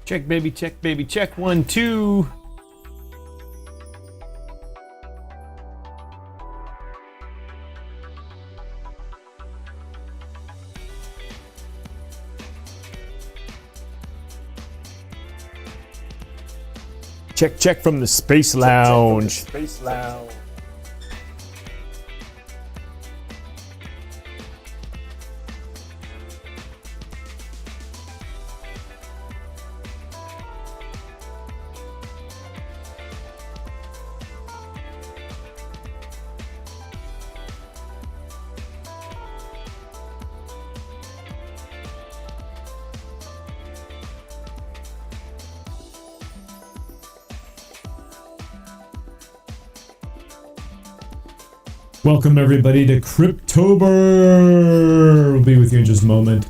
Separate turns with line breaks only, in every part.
Check, baby, check. 1, 2. Check from the Space Lounge. Welcome everybody to CRYPTOBER. We'll be with you in just a moment.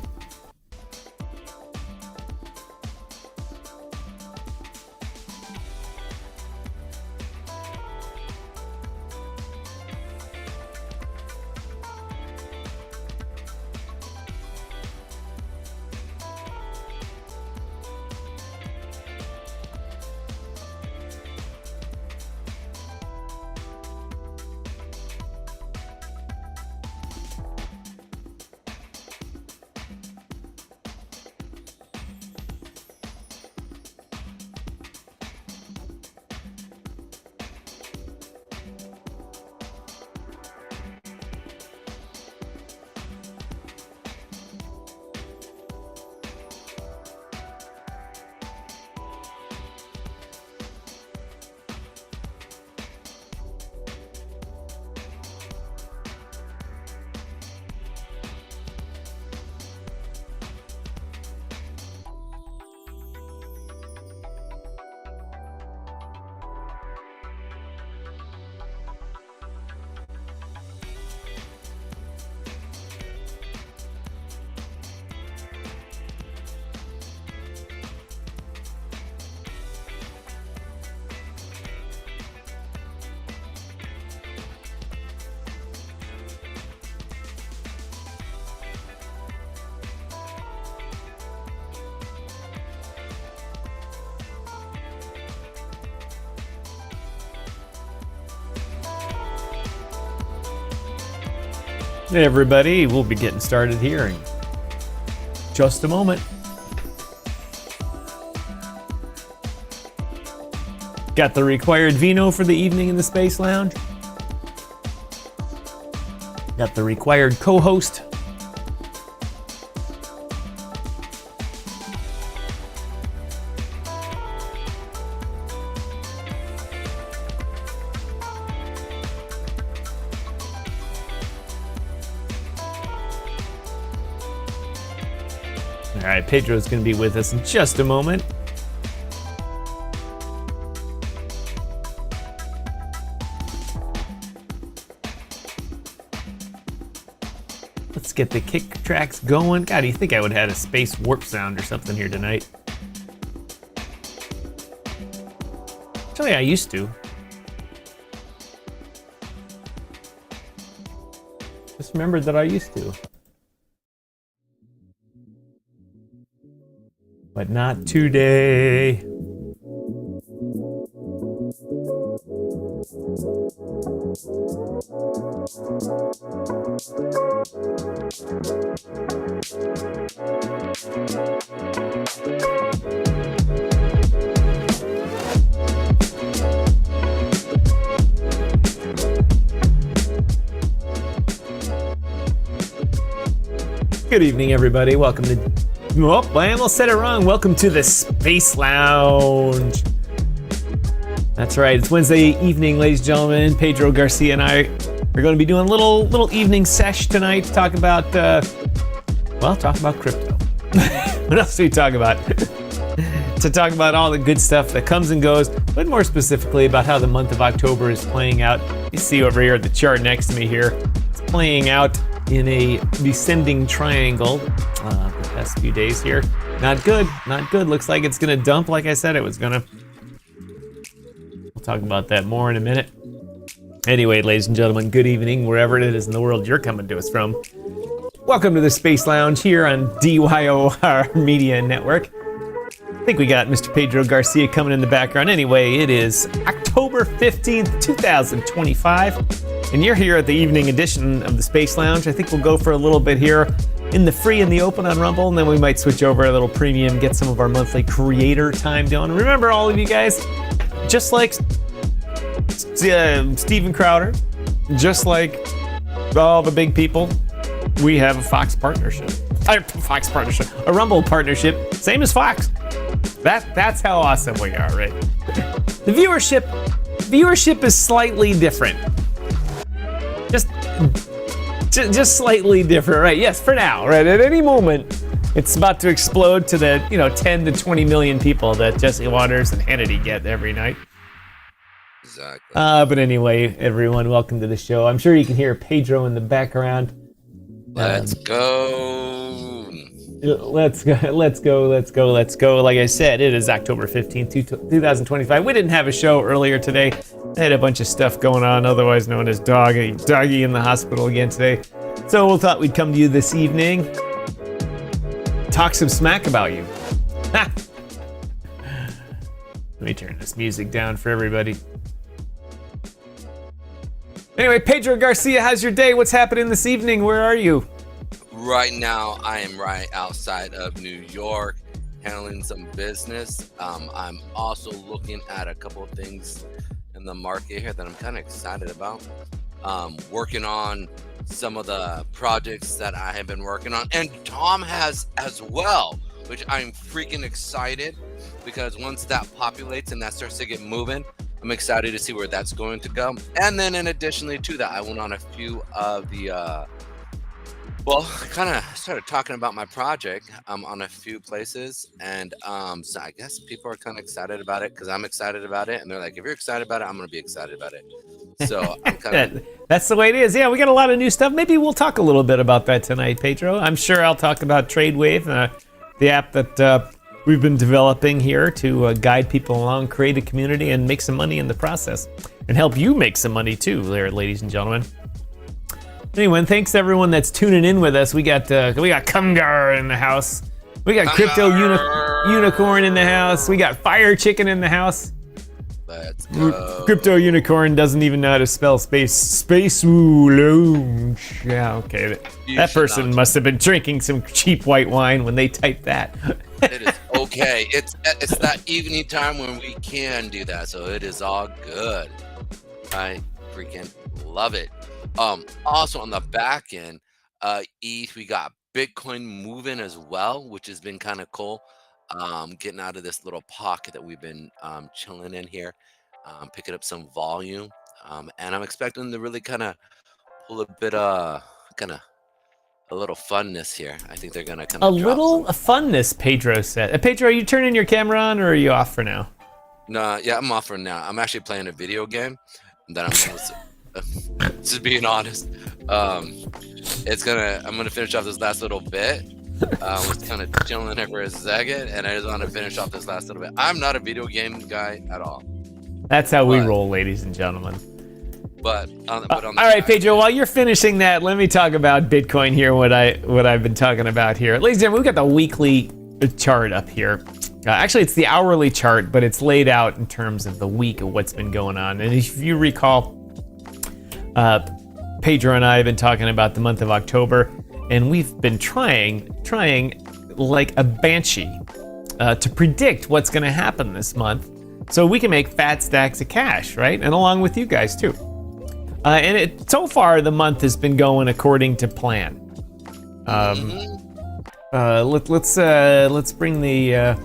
Hey everybody, we'll be getting started here in just a moment. Got the required vino for the evening in the Space Lounge. Got the required co-host. All right, Pedro's going to be with us in just a moment. Let's get the kick tracks going. God, you think I would have had a space warp sound or something here tonight? Actually, I used to. Just remembered that I used to. But not today. Good evening, everybody. Welcome to... Oh, I almost said it wrong. Welcome to the Space Lounge. That's right. It's Wednesday evening, ladies and gentlemen. Pedro, Garcia, and I are going to be doing a little evening sesh tonight to talk about, talk about crypto. What else do we talk about? To talk about all the good stuff that comes and goes, but more specifically about how the month of October is playing out. You see over here the chart next to me here. It's playing out in a descending triangle the past few days here. Not good, not good. Looks like it's gonna dump like I said it was gonna. We'll talk about that more in a minute. Anyway, ladies and gentlemen, good evening, wherever it is in the world you're coming to us from. Welcome to the Space Lounge here on DYOR Media Network. I think we got Mr. Pedro Garcia coming in the background. Anyway, it is October 15th, 2025, and you're here at the evening edition of the Space Lounge. I think we'll go for a little bit here in the free and the open on Rumble, and then we might switch over a little premium, get some of our monthly creator time down. And remember, all of you guys, just like Steven Crowder, just like all the big people, we have a Fox partnership. A Rumble partnership, same as Fox. That's how awesome we are, right? The viewership is slightly different. Just slightly different, right? Yes, for now, right? At any moment, it's about to explode to the 10 to 20 million people that Jesse Waters and Hannity get every night.
Exactly.
But anyway, everyone, welcome to the show. I'm sure you can hear Pedro in the background.
Let's go.
Let's go. Like I said, it is October 15th, 2025. We didn't have a show earlier today. I had a bunch of stuff going on, otherwise known as Doggy in the hospital again today. So we thought we'd come to you this evening, talk some smack about you. Ha! Let me turn this music down for everybody. Anyway, Pedro Garcia, how's your day? What's happening this evening? Where are you?
Right now, I am right outside of New York, handling some business. I'm also looking at a couple of things in the market here that I'm kind of excited about. Working on some of the projects that I have been working on, and Tom has as well, which I'm freaking excited because once that populates and that starts to get moving, I'm excited to see where that's going to go. And then in additionally to that, I went on a few of the, I kind of started talking about my project on a few places. And so I guess people are kind of excited about it because I'm excited about it. And they're like, if you're excited about it, I'm going to be excited about it. So I'm kind of...
That's the way it is. Yeah, we got a lot of new stuff. Maybe we'll talk a little bit about that tonight, Pedro. I'm sure I'll talk about TradeWave, the app that... we've been developing here to guide people along, create a community, and make some money in the process. And help you make some money too, there, ladies and gentlemen. Anyway, thanks to everyone that's tuning in with us. We got Kumgar in the house. We got Crypto Unicorn in the house. We got Fire Chicken in the house.
Let's go.
Crypto Unicorn doesn't even know how to spell Space Lounge. Yeah, okay. That person must have been drinking some cheap white wine when they typed that.
It is okay. It's that evening time when we can do that, so it is all good. I freaking love it. Also on the back end, ETH, we got Bitcoin moving as well, which has been kind of cool. Getting out of this little pocket that we've been chilling in here, picking up some volume, and I'm expecting to really kind of pull a bit a little funness here. I think they're gonna kind of
funness. Pedro said. Pedro, are you turning your camera on or are you off for now?
No, yeah, I'm off for now. I'm actually playing a video game that I'm just being honest. I'm gonna finish off this last little bit. Was kind of chilling there for a second, and I just want to finish off this last little bit. I'm not a video game guy at all.
That's how we roll, ladies and gentlemen.
But all
right, Pedro, while you're finishing that, let me talk about Bitcoin here, what I've been talking about here. Ladies and gentlemen, we've got the weekly chart up here. Actually, it's the hourly chart, but it's laid out in terms of the week of what's been going on. And if you recall, Pedro and I have been talking about the month of October, and we've been trying like a banshee to predict what's going to happen this month so we can make fat stacks of cash, right? And along with you guys too. And so far the month has been going according to plan. Let's bring the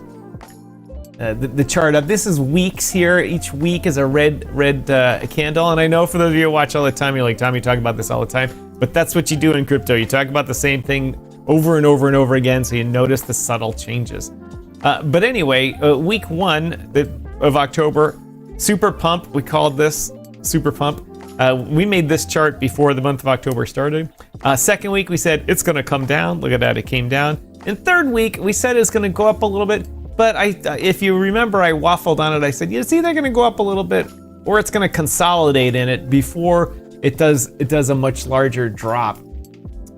chart up. This is weeks here. Each week is a red candle. And I know for those of you who watch all the time, you're like, Tom, you talk about this all the time. But that's what you do in crypto. You talk about the same thing over and over and over again, so you notice the subtle changes. But anyway, week 1 of October, super pump. We called this super pump. We made this chart before the month of October started. Second week, we said it's going to come down. Look at that, it came down. And third week, we said it's going to go up a little bit. But if you remember, I waffled on it. I said, it's either going to go up a little bit or it's going to consolidate in it before it does a much larger drop.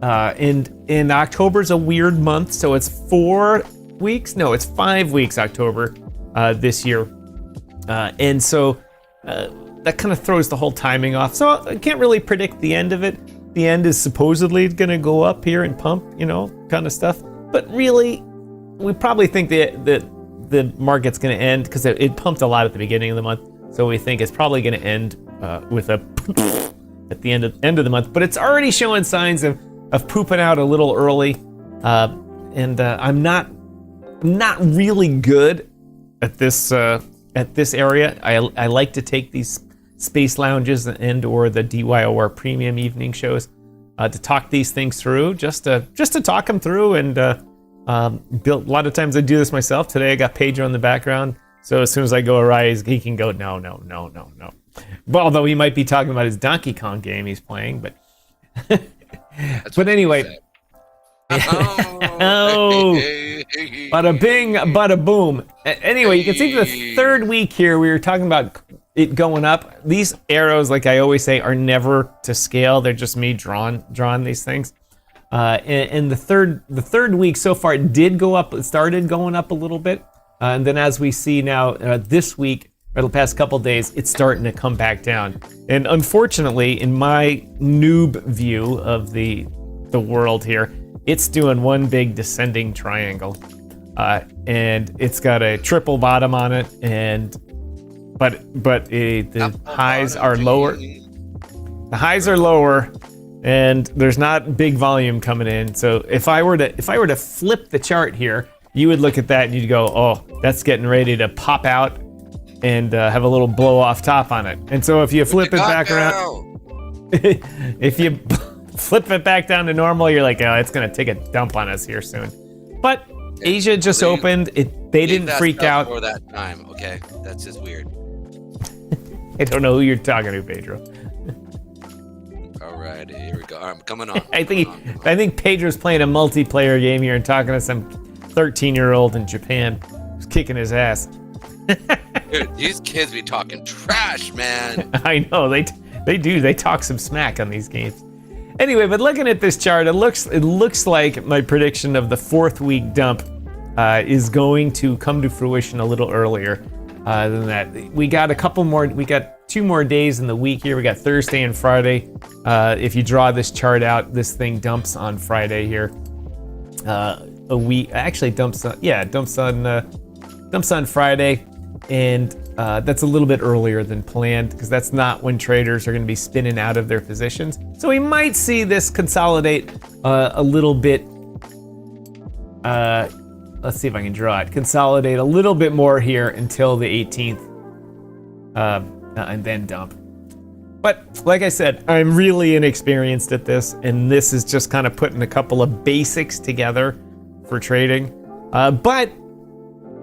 And October's a weird month, so it's 4 weeks. No, it's 5 weeks October this year, and so that kind of throws the whole timing off. So I can't really predict the end of it. The end is supposedly going to go up here and pump, kind of stuff. But really, we probably think that the market's going to end because it pumped a lot at the beginning of the month. So we think it's probably going to end with a at the end of the month. But it's already showing signs of pooping out a little early, and I'm not really good at this area. I like to take these space lounges and or the DYOR premium evening shows to talk these things through, just to talk them through and build. A lot of times I do this myself. Today I got Pedro in the background, so as soon as I go arise, he can go no. Well, although he might be talking about his Donkey Kong game he's playing, but. But anyway, bada bing, bada boom. Anyway, you can see the third week here, we were talking about it going up. These arrows, like I always say, are never to scale. They're just me drawing these things. And the third week so far, it did go up. It started going up a little bit, and then as we see now, this week. For the past couple days, it's starting to come back down. And unfortunately, in my noob view of the world here, it's doing one big descending triangle. And it's got a triple bottom on it, but the highs are lower. The highs are lower, and there's not big volume coming in. So if I were to flip the chart here, you would look at that and you'd go, oh, that's getting ready to pop out and have a little blow off top on it. And so if you flip it back around, if you flip it back down to normal, you're like, oh, it's gonna take a dump on us here soon. But Asia just opened. They didn't freak out
for that time. Okay, that's just weird.
I don't know who you're talking to, Pedro.
All right, here we go. I'm coming on.
I think Pedro's playing a multiplayer game here and talking to some 13-year-old in Japan who's kicking his ass.
Dude, these kids be talking trash, man.
I know they do. They talk some smack on these games. Anyway, but looking at this chart, it looks like my prediction of the fourth week dump is going to come to fruition a little earlier than that. We got a couple more. We got 2 more days in the week here. We got Thursday and Friday. If you draw this chart out, this thing dumps on Friday here. A week actually dumps on Friday. And that's a little bit earlier than planned because that's not when traders are going to be spinning out of their positions. So we might see this consolidate a little bit. Let's see if I can draw it. Consolidate a little bit more here until the 18th, and then dump. But like I said, I'm really inexperienced at this, and this is just kind of putting a couple of basics together for trading. But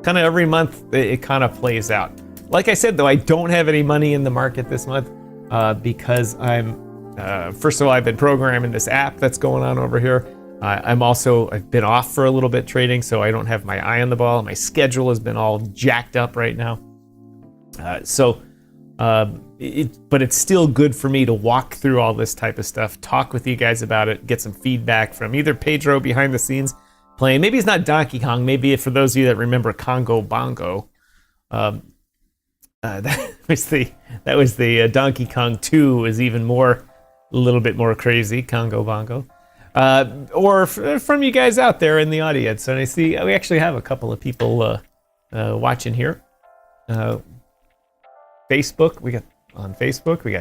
kind of every month it kind of plays out. Like I said, though, I don't have any money in the market this month because first of all, I've been programming this app that's going on over here. I've been off for a little bit trading, so I don't have my eye on the ball. My schedule has been all jacked up right now. But it's still good for me to walk through all this type of stuff, talk with you guys about it, get some feedback from either Pedro behind the scenes playing. Maybe it's not Donkey Kong. Maybe for those of you that remember Congo Bongo, that was the Donkey Kong 2 was even a little bit more crazy, Congo Bongo. Or from you guys out there in the audience. And I see we actually have a couple of people watching here. Facebook, we got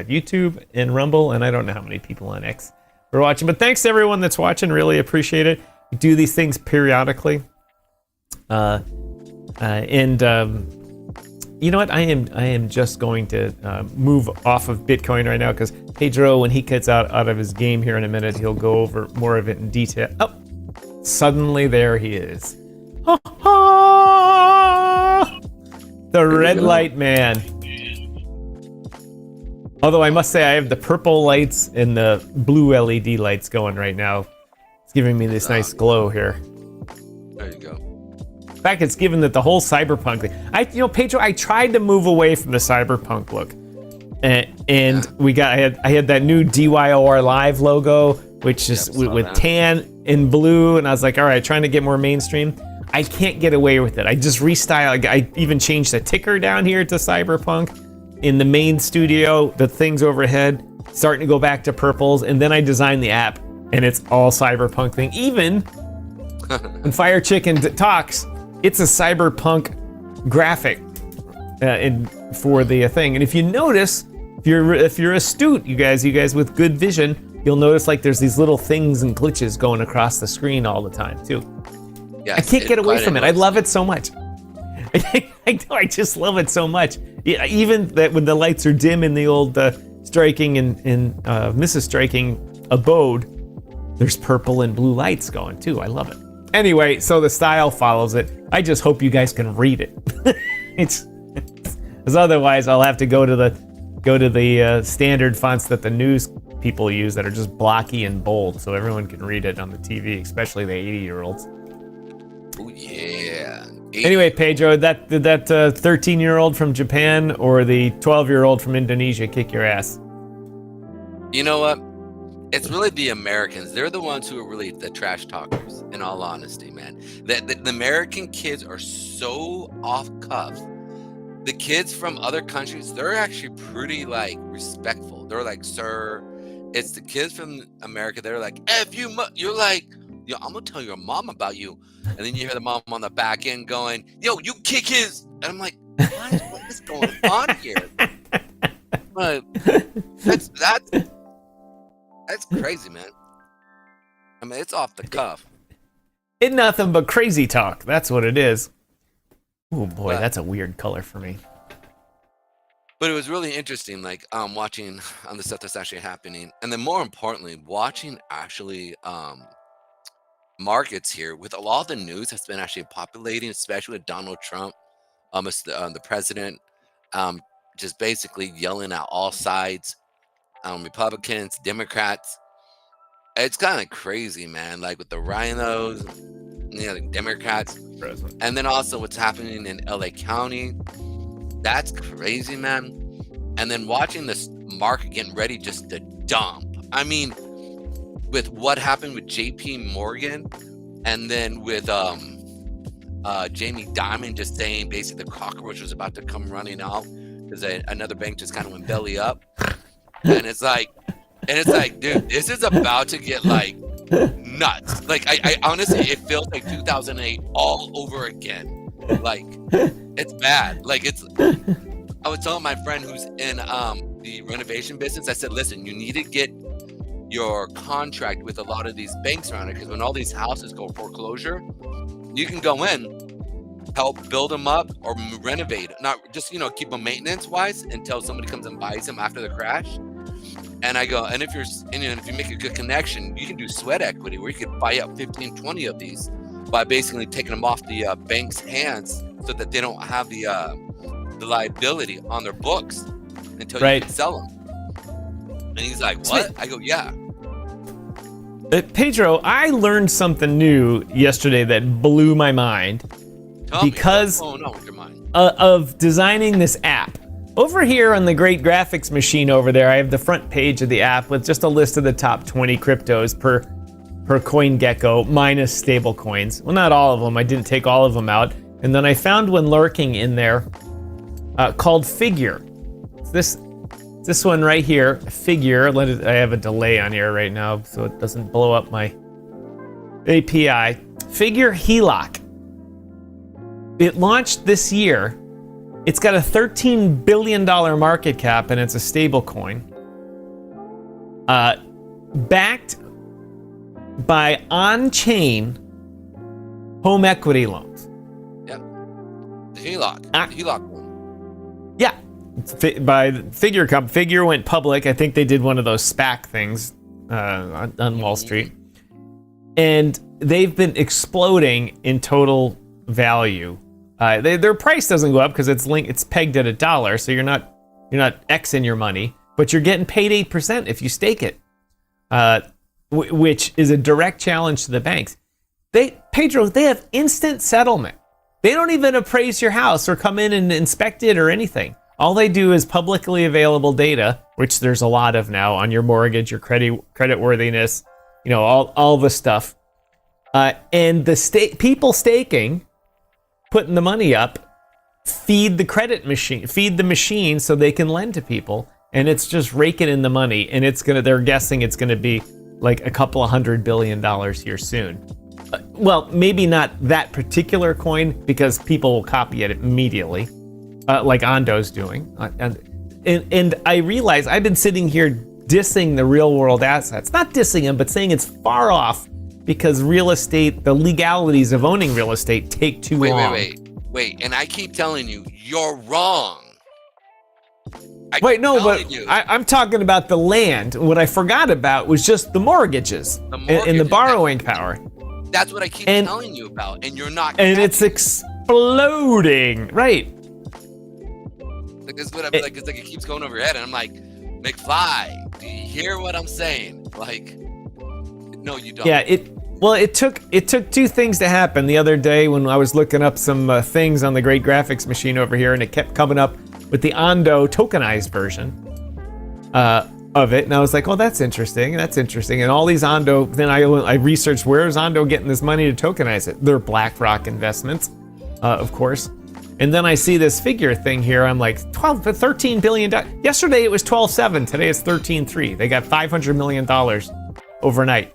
YouTube and Rumble, and I don't know how many people on X are watching. But thanks to everyone that's watching. Really appreciate it. We do these things periodically. You know what? I am just going to move off of Bitcoin right now because Pedro, when he gets out of his game here in a minute, he'll go over more of it in detail. Oh, suddenly there he is. The red light man. Although I must say I have the purple lights and the blue LED lights going right now. It's giving me this nice glow here.
There you go.
In fact, it's given that the whole cyberpunk thing. Pedro, I tried to move away from the cyberpunk look. And I had that new DYOR Live logo, which is with tan and blue, and I was like, all right, trying to get more mainstream. I can't get away with it. I just restyle. I even changed the ticker down here to cyberpunk. In the main studio, the things overhead starting to go back to purples, and then I designed the app, and it's all cyberpunk thing. Even when Fire Chicken talks, it's a cyberpunk graphic for the thing. And if you notice, if you're astute, you guys with good vision, you'll notice like there's these little things and glitches going across the screen all the time too. Yes, I can't get away from it. I love it so much. I just love it so much. Yeah, even that when the lights are dim in the old Striking and Mrs. Striking abode, there's purple and blue lights going too. I love it. Anyway, so the style follows it. I just hope you guys can read it. Because otherwise I'll have to go to the standard fonts that the news people use that are just blocky and bold, so everyone can read it on the TV, especially the 80-year-olds.
Oh yeah.
Anyway, Pedro, that 13-year-old from Japan or the 12-year-old from Indonesia kick your ass?
You know what? It's really the Americans. They're the ones who are really the trash talkers, in all honesty, man. The American kids are so off cuff. The kids from other countries, they're actually pretty like respectful. They're like, sir. It's the kids from America. They're like, you're like, yo, I'm gonna tell your mom about you. And then you hear the mom on the back end going, yo, you kick his. And I'm like, what is going on here? But that's crazy, man. I mean, it's off the cuff.
It's nothing but crazy talk. That's what it is. Oh boy, that's a weird color for me.
But it was really interesting, like watching on the stuff that's actually happening, and then more importantly, watching actually markets here with a lot of the news that's been actually populating, especially with Donald Trump, the president, just basically yelling at all sides, Republicans, Democrats. It's kind of crazy, man. Like with the rhinos, the Democrats, and then also what's happening in LA County. That's crazy, man. And then watching this market getting ready just to dump. I mean, with what happened with JP Morgan, and then with Jamie Dimon just saying basically the cockroach was about to come running out because another bank just kind of went belly up. And it's like, dude, this is about to get like nuts. Like I honestly, it feels like 2008 all over again. Like it's bad. Like I was telling my friend who's in the renovation business, I said, listen, you need to get your contract with a lot of these banks around it, because when all these houses go foreclosure, you can go in, help build them up or renovate, not just keep them maintenance wise until somebody comes and buys them after the crash. And I go, and if you make a good connection, you can do sweat equity where you could buy up 15, 20 of these by basically taking them off the bank's hands so that they don't have the liability on their books until you can sell them. And he's like, what? I go, yeah.
Pedro, I learned something new yesterday that blew my mind. Because of designing this app. Over here on the great graphics machine over there, I have the front page of the app with just a list of the top 20 cryptos per CoinGecko minus stable coins. Well, not all of them. I didn't take all of them out. And then I found one lurking in there called Figure. It's this one right here, Figure. I have a delay on here right now so it doesn't blow up my API. Figure HELOC. It launched this year. It's got a $13 billion market cap and it's a stable coin. Backed by on-chain home equity loans.
Yep. The HELOC. HELOC one.
Yeah. By Figure Cup. Figure went public. I think they did one of those SPAC things on Wall Street. And they've been exploding in total value. Their price doesn't go up because it's pegged at $1, so you're not Xing your money. but you're getting paid 8% if you stake it, which is a direct challenge to the banks. Pedro, they have instant settlement. They don't even appraise your house or come in and inspect it or anything. All they do is publicly available data, which there's a lot of now, on your mortgage, your credit worthiness, all the stuff. And the people staking, putting the money up, feed the machine so they can lend to people, and it's just raking in the money. And they're guessing it's gonna be like a couple of $100 billion here soon. Well, maybe not that particular coin, because people will copy it immediately, like Ondo's doing. And I realize I've been sitting here dissing the real world assets, not dissing them, but saying it's far off because real estate, the legalities of owning real estate take too long.
Wait, and I keep telling you, you're wrong.
I'm talking about the land. What I forgot about was just the mortgages, and the borrowing power.
That's what I keep telling you about, and you're not.
And it's exploding, right?
Like this is what I'm like. It's like it keeps going over your head, and I'm like, McFly, do you hear what I'm saying? Like, no, you don't.
Yeah, it took two things to happen the other day when I was looking up some things on the great graphics machine over here, and it kept coming up with the Ondo tokenized version of it, and I was like, oh, that's interesting. And all these Ondo, then I researched, where is Ondo getting this money to tokenize it? They're BlackRock investments, of course. And then I see this figure thing here. I'm like, $13 billion. Yesterday it was 12.7. Today it's 13.3. They got $500 million overnight.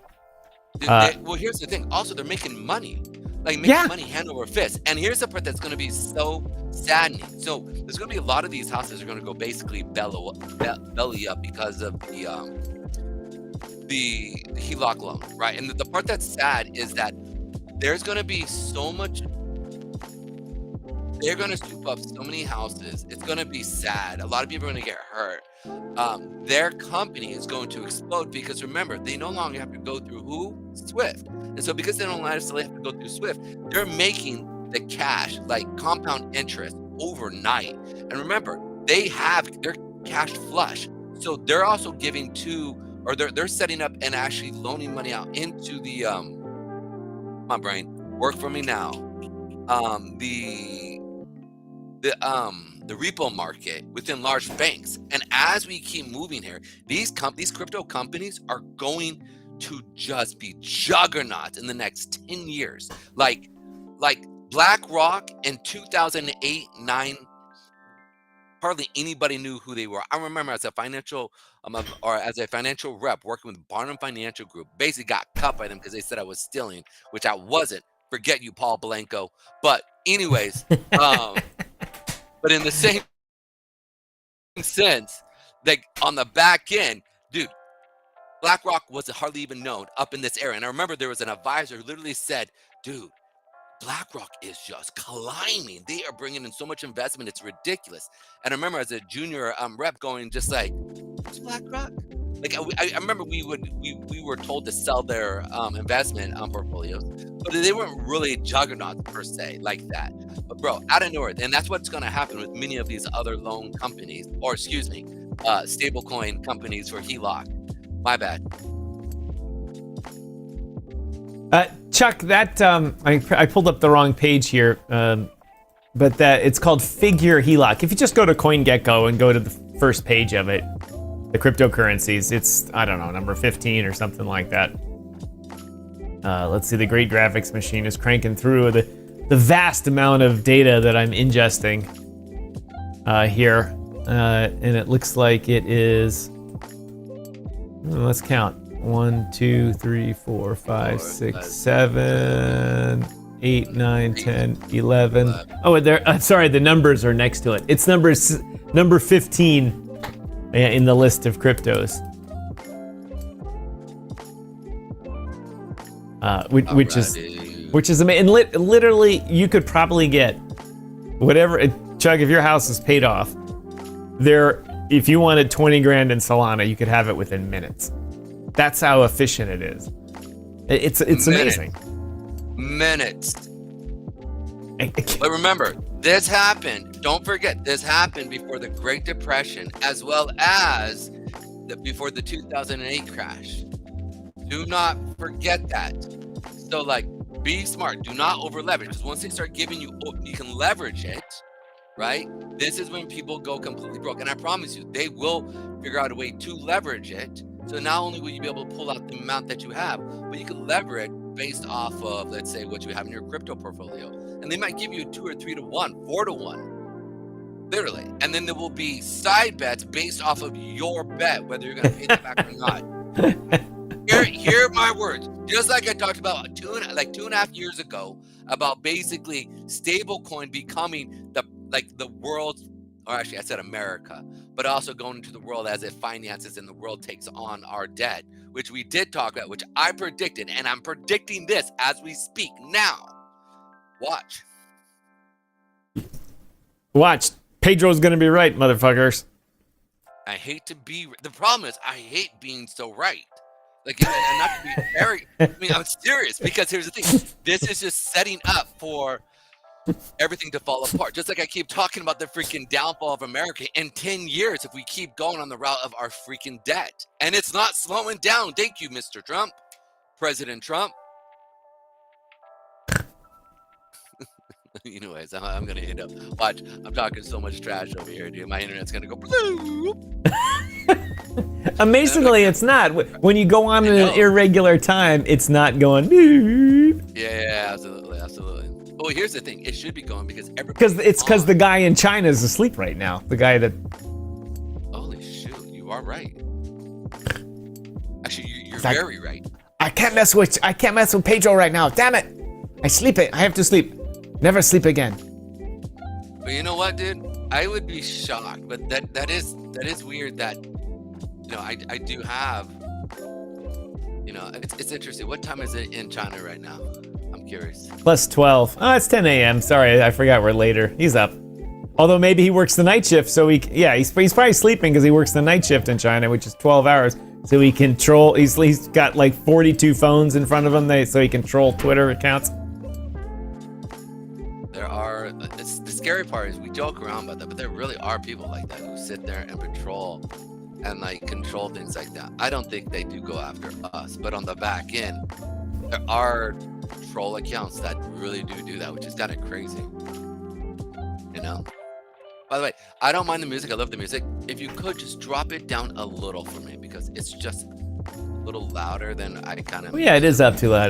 Well, here's the thing. Also, they're making money. Like, making money hand over fist. And here's the part that's going to be so saddening. So there's going to be a lot of these houses are going to go basically belly up because of the HELOC loan, right? And the part that's sad is that there's going to be so much. They're going to scoop up so many houses. It's going to be sad. A lot of people are going to get hurt. Their company is going to explode because, remember, they no longer have to go through who? Swift. And so because they don't necessarily have to go through Swift, they're making the cash, like compound interest, overnight. And remember, they're cash flush. So they're also giving they're setting up and actually loaning money out into the, my brain, work for me now. The repo market within large banks. And as we keep moving here, these crypto companies are going to just be juggernauts in the next 10 years. Like BlackRock in 2008-9, hardly anybody knew who they were. I remember as a financial rep working with Barnum Financial Group, basically got cut by them because they said I was stealing, which I wasn't. Forget you, Paul Blanco. But anyways, but in the same sense, like on the back end, dude, BlackRock wasn't hardly even known up in this area. And I remember there was an advisor who literally said, dude, BlackRock is just climbing. They are bringing in so much investment. It's ridiculous. And I remember as a junior rep going just like, what's BlackRock? Like I remember we were told to sell their investment portfolios, but they weren't really juggernauts per se like that. But bro, out of nowhere, and that's what's going to happen with many of these other loan companies, or stablecoin companies for HELOC. My bad.
Chuck, that I pulled up the wrong page here, but that it's called Figure HELOC. If you just go to CoinGecko and go to the first page of it, the cryptocurrencies, it's, I don't know, number 15 or something like that. Let's see, the great graphics machine is cranking through the vast amount of data that I'm ingesting here. And it looks like it is, let's count. 1, 2, 3, 4, 5, 6, 7, 8, 9, 10, 11. Oh, sorry, the numbers are next to it. It's number 15 in the list of cryptos. Which is amazing. And literally, you could probably get whatever, Chuck, if your house is paid off, if you wanted 20 grand in Solana, you could have it within minutes. That's how efficient it is. It's amazing.
Minutes. But remember, this happened don't forget, this happened before the Great Depression, as well as before the 2008 crash. Do not forget that. So, like, be smart. Do not over leverage, because once they start giving you, you can leverage it, right? This is when people go completely broke. And I promise you, they will figure out a way to leverage it. So not only will you be able to pull out the amount that you have, but you can lever it based off of, let's say, what you have in your crypto portfolio. And they might give you 2 or 3 to 1, 4 to 1, literally. And then there will be side bets based off of your bet, whether you're going to pay them back or not. Hear my words. Just like I talked about 2.5 years ago about basically stablecoin becoming the world, or actually I said America, but also going into the world as it finances and the world takes on our debt, which we did talk about, which I predicted, and I'm predicting this as we speak now.
Watch. Pedro's gonna be right, motherfuckers.
I hate to be. The problem is I hate being so right. Like, and not to be very. I mean, I'm serious, because here's the thing. This is just setting up for everything to fall apart. Just like I keep talking about the freaking downfall of America in 10 years if we keep going on the route of our freaking debt. And it's not slowing down. Thank you, Mr. Trump. President Trump. Anyways, I'm going to end up. Watch, I'm talking so much trash over here, dude. My internet's going to go bloop.
Amazingly, it's not. When you go on an irregular time, it's not going. Boop.
Yeah, absolutely. Oh, here's the thing. It should be going because
everybody. Because the guy in China is asleep right now. The guy that.
Holy shoot! You are right. Actually, you're very right.
I can't mess with Pedro right now. Damn it! I have to sleep. Never sleep again.
But you know what, dude? I would be shocked. But that is weird. That I do have. It's interesting. What time is it in China right now? I'm curious.
Plus 12. Oh, it's 10 a.m. Sorry, I forgot we're later. He's up. Although maybe he works the night shift, so he's probably sleeping because he works the night shift in China, which is 12 hours. So he control. He's got like 42 phones in front of him, so he control Twitter accounts.
There are. The scary part is we joke around about that, but there really are people like that who sit there and patrol and like control things like that. I don't think they do go after us, but on the back end, there are troll accounts that really do that, which is kind of crazy. By the way, I don't mind the music. I love the music. If you could just drop it down a little for me, because it's just a little louder than I kind of.
Oh, yeah, it is up too loud.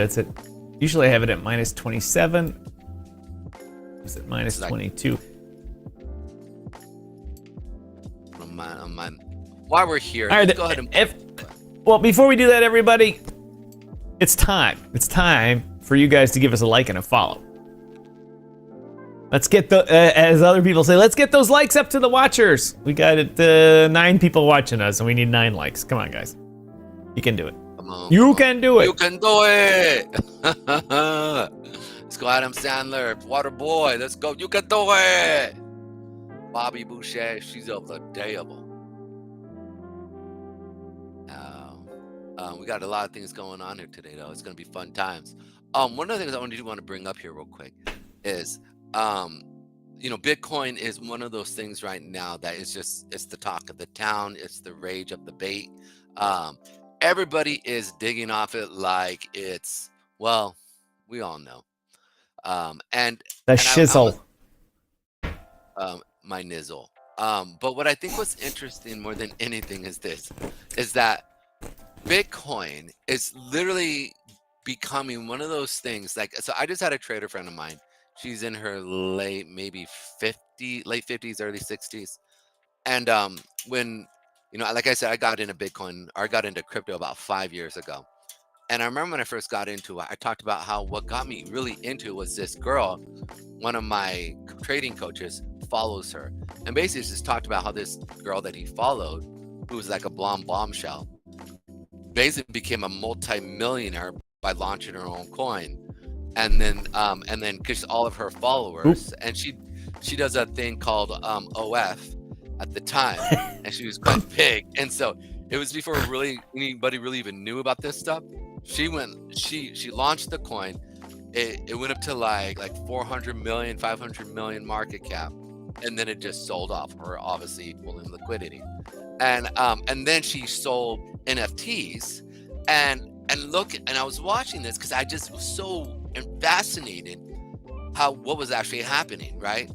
Usually I have it at minus 27. Is it minus 22?
While we're here,
all right,
go ahead and.
Well, before we do that, everybody, it's time. It's time for you guys to give us a like and a follow. Let's get as other people say, let's get those likes up to the watchers. We got 9 people watching us, and we need 9 likes. Come on, guys. You can do it. You can do it.
You can do it. Let's go, Adam Sandler, Water Boy. Let's go. You can do it. Bobby Boucher, she's of the devil. We got a lot of things going on here today, though. It's going to be fun times. One of the things I want to bring up here real quick is, Bitcoin is one of those things right now that is it's the talk of the town. It's the rage of the bait. Everybody is digging off it like it's, well, we all know. And
the shizzle.
My nizzle. But what I think was interesting more than anything is that Bitcoin is literally becoming one of those things. Like, so I just had a trader friend of mine. She's in her late 50s, early 60s. And when, like I said, I got into Bitcoin, or I got into crypto about 5 years ago. And I remember when I first got into it, I talked about how what got me really into it was this girl, one of my trading coaches follows her. And basically just talked about how this girl that he followed, who was like a blonde bombshell, basically became a multi-millionaire by launching her own coin. And then because all of her followers, and she does a thing called OF at the time, and she was quite big. And so it was before anybody really even knew about this stuff. She launched the coin. It went up to like 400 million, 500 million market cap. and then it just sold off, or obviously pulling liquidity. And then she sold NFTs, and I was watching this because I just was so fascinated what was actually happening, right?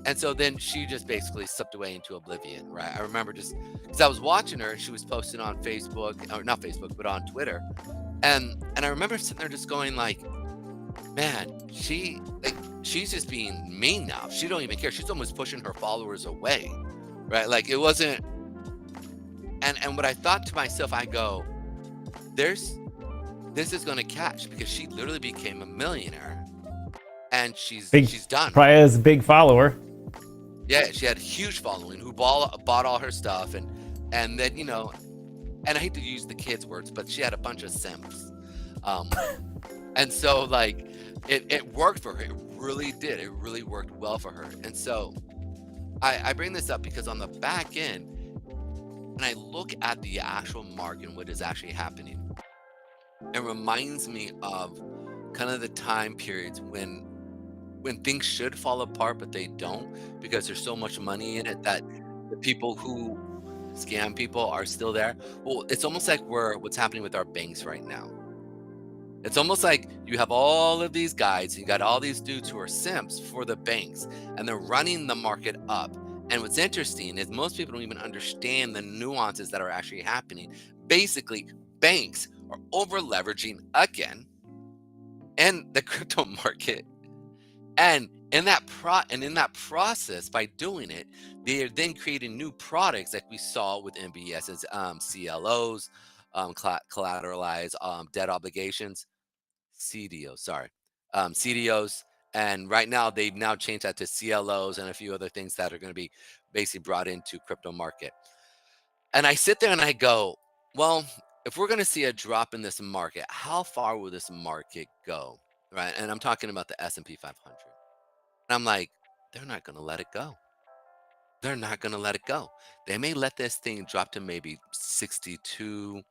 And so then she just basically slipped away into oblivion, right? I remember just because I was watching her, she was posting on Facebook, or not Facebook, but on Twitter, and I remember sitting there just going like, man, she's just being mean now. She don't even care. She's almost pushing her followers away, right? Like it wasn't. And what I thought to myself, I go, this is going to catch, because she literally became a millionaire, and she's done.
Probably has a big follower.
Yeah, she had a huge following who bought all her stuff, and then, you know, and I hate to use the kids' words, but she had a bunch of simps. And so like it worked for her. It really did. It really worked well for her. And so I bring this up because on the back end, when I look at the actual market and what is actually happening, it reminds me of kind of the time periods when things should fall apart, but they don't, because there's so much money in it that the people who scam people are still there. Well, it's almost like what's happening with our banks right now. It's almost like you have all of these guys, you got all these dudes who are simps for the banks, and they're running the market up. And what's interesting is most people don't even understand the nuances that are actually happening. Basically, banks are over leveraging again in the crypto market. And in that process, by doing it, they are then creating new products like we saw with MBS's CLOs, collateralized debt obligations, CDOs. And right now, they've now changed that to CLOs and a few other things that are going to be basically brought into crypto market. And I sit there and I go, well, if we're going to see a drop in this market, how far will this market go? Right? And I'm talking about the S&P 500. And I'm like, they're not going to let it go. They're not going to let it go. They may let this thing drop to maybe 6,200,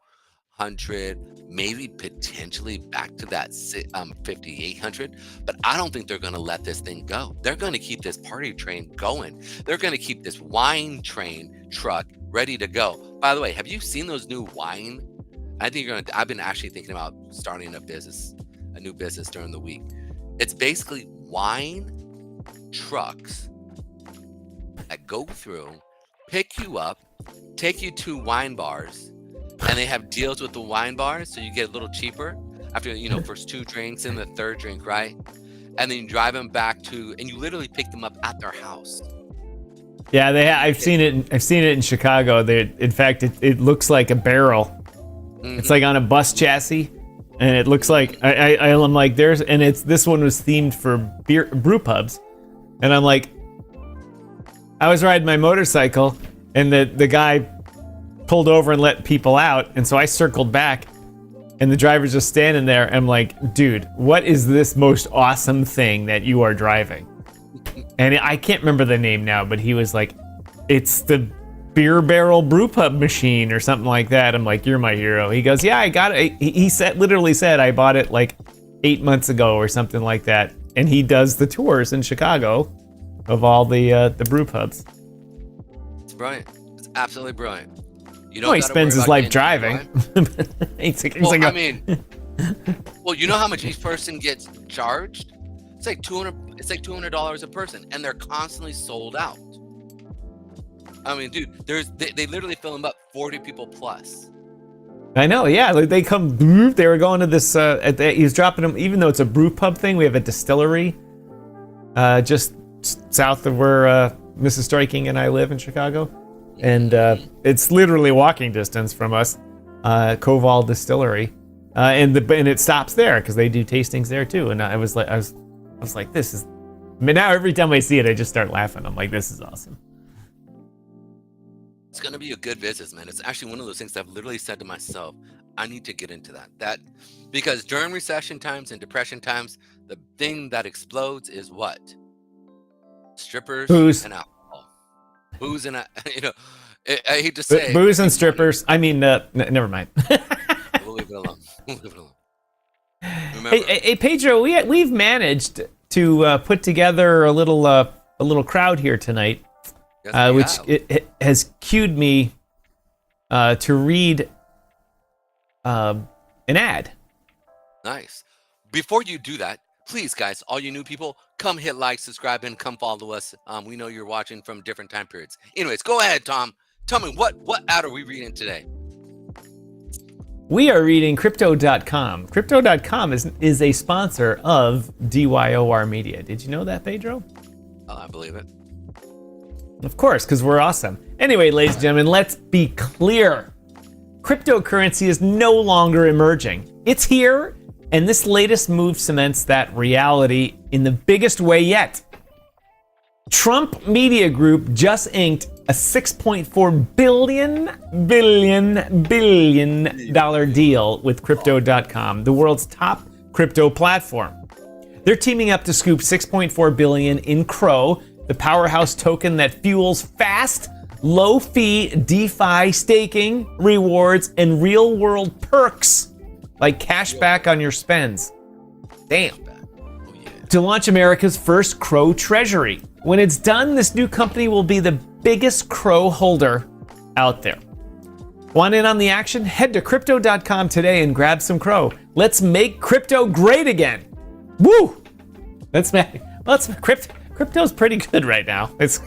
maybe potentially back to that 5,800. But I don't think they're going to let this thing go. They're going to keep this party train going. They're going to keep this wine train truck ready to go. By the way, have you seen those new wine? I've been actually thinking about starting a new business during the week. It's basically wine trucks that go through, pick you up, take you to wine bars, and they have deals with the wine bars, so you get a little cheaper after, first 2 drinks and the 3rd drink, right? And then you drive them back and you literally pick them up at their house.
Yeah, I've seen it. I've seen it in Chicago. In fact, it looks like a barrel. Mm-hmm. It's like on a bus chassis, and it looks like I'm like this one was themed for brew pubs, and I'm like, I was riding my motorcycle, and the guy pulled over and let people out, and so I circled back, and the driver's just standing there. I'm like, dude, what is this most awesome thing that you are driving? And I can't remember the name now, but he was like, it's the beer barrel brew pub machine or something like that. I'm like, you're my hero. He goes, yeah, I got it. He literally said I bought it like 8 months ago or something like that. And he does the tours in Chicago of all the brew pubs.
It's brilliant. It's absolutely brilliant.
He spends his life driving.
Well, you know how much each person gets charged? It's like $200 a person, and they're constantly sold out. I mean, dude, they literally fill them up 40 people plus.
I know, yeah. They come. They were going to this. He's dropping them, even though it's a brew pub thing. We have a distillery, just south of where Mrs. Striking and I live in Chicago, and it's literally walking distance from us. Koval Distillery, and it stops there because they do tastings there too. And I was like, this is. I mean, now every time I see it, I just start laughing. I'm like, this is awesome.
It's going to be a good business, man. It's actually one of those things that I've literally said to myself, I need to get into that. Because during recession times and depression times, the thing that explodes is what? Strippers and alcohol. Booze and, I hate to say
booze and strippers. I mean, never mind.
We'll leave it alone.
Hey, Pedro, we've managed to put together a little a little crowd here tonight,
Yes, we
which
have.
it has cued me to read an ad.
Nice. Before you do that, please, guys, all you new people, come hit like, subscribe, and come follow us. We know you're watching from different time periods. Anyways, go ahead, Tom. Tell me, what ad are we reading today?
We are reading Crypto.com. Crypto.com is a sponsor of DYOR Media. Did you know that, Pedro?
Oh, I believe it.
Of course, because we're awesome. Anyway, ladies and gentlemen, let's be clear. Cryptocurrency is no longer emerging. It's here, and this latest move cements that reality in the biggest way yet. Trump Media Group just inked a $6.4 billion deal with Crypto.com, the world's top crypto platform. They're teaming up to scoop $6.4 billion in CRO, the powerhouse token that fuels fast, low-fee DeFi staking, rewards, and real-world perks like cash back on your spends. Damn.
Oh, yeah.
To launch America's first CRO treasury. When it's done, this new company will be the biggest CRO holder out there. Want in on the action? Head to Crypto.com today and grab some CRO. Let's make crypto great again. Woo! Crypto's pretty good right now. It's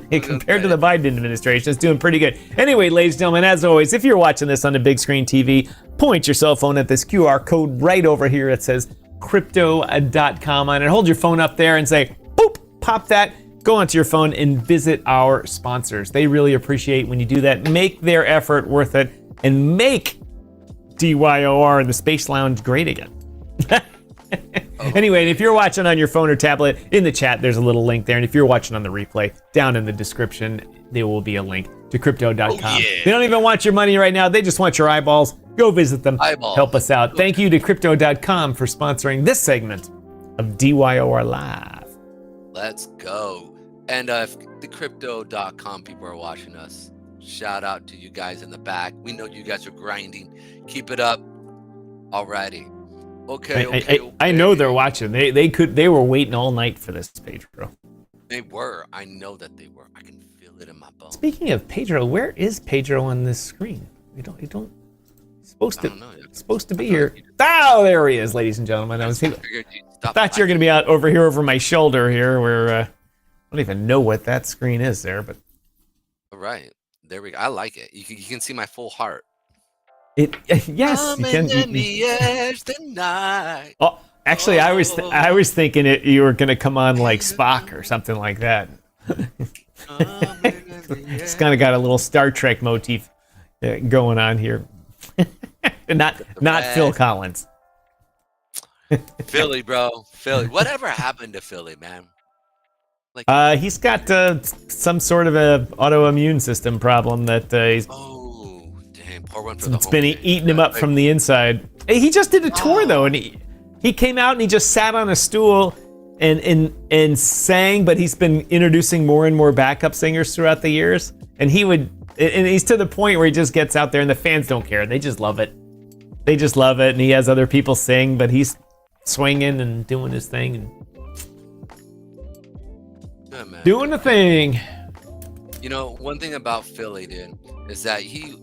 compared to the Biden administration, it's doing pretty good. Anyway, ladies and gentlemen, as always, if you're watching this on the big screen TV, point your cell phone at this QR code right over here. It says Crypto.com on it. Hold your phone up there and say, boop, pop that. Go onto your phone and visit our sponsors. They really appreciate when you do that. Make their effort worth it and make DYOR and the Space Lounge great again. Anyway, if you're watching on your phone or tablet, in the chat, there's a little link there. And if you're watching on the replay, down in the description, there will be a link to Crypto.com.
Oh, yeah.
They don't even want your money right now. They just want your eyeballs. Go visit them.
Eyeballs.
Help us out. Thank you to Crypto.com for sponsoring this segment of DYOR Live.
Let's go. And if the Crypto.com people are watching us, shout out to you guys in the back. We know you guys are grinding. Keep it up. Alrighty. Okay.
I know they're watching. They were waiting all night for this, Pedro.
They were. I know that they were. I can feel it in my bones.
Speaking of Pedro, where is Pedro on this screen? You don't supposed to be here. Oh, there he is, ladies and gentlemen. I thought you were gonna be out over here over my shoulder here, where I don't even know what that screen is there, but
All right. There we go. I like it. You can see my full heart.
yes, you can. Oh, actually, I was thinking you were gonna come on like Spock or something like that. It's kind of got a little Star Trek motif going on here. not Phil Collins.
Philly, bro. Philly. Whatever happened to Philly, man?
He's got some sort of a autoimmune system problem that he's.
Oh, damn. Pour one for the
It's been eating him up from the inside. He just did a tour though, and he came out and he just sat on a stool and sang. But he's been introducing more and more backup singers throughout the years, and he's to the point where he just gets out there and the fans don't care. They just love it. They just love it, and he has other people sing, but he's swinging and doing his thing and doing the thing.
You know, one thing about Philly, dude, is that he,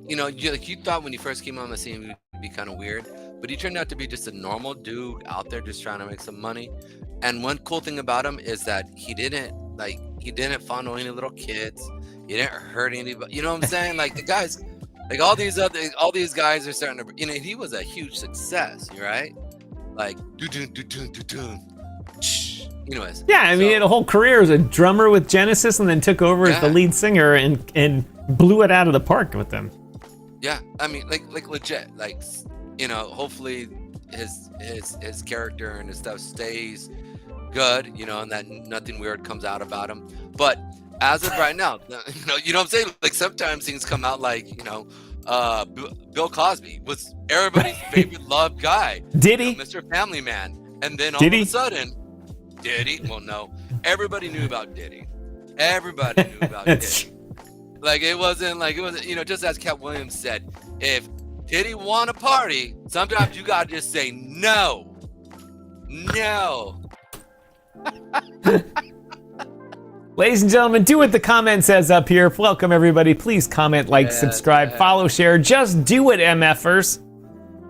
you thought when he first came on the scene he would be kind of weird, but he turned out to be just a normal dude out there just trying to make some money. And one cool thing about him is that he didn't fondle any little kids. He didn't hurt anybody. You know what I'm saying? Like the guys, like all these guys are starting to, he was a huge success, right? Like anyways.
Yeah, I mean, he had a whole career as a drummer with Genesis, and then took over as the lead singer and blew it out of the park with them.
Yeah, I mean, like legit, hopefully his character and his stuff stays good, and that nothing weird comes out about him. But as of right now, you know what I'm saying? Like sometimes things come out like, Bill Cosby was everybody's favorite loved guy.
Did he?
Mr. Family Man. And then all of a sudden, Diddy? Well, no. Everybody knew about Diddy. Everybody knew about Diddy. Like it wasn't, just as Cat Williams said, if Diddy want a party, sometimes you gotta just say no. No.
Ladies and gentlemen, do what the comment says up here. Welcome, everybody. Please comment, like, subscribe, follow, share. Just do it, MFers.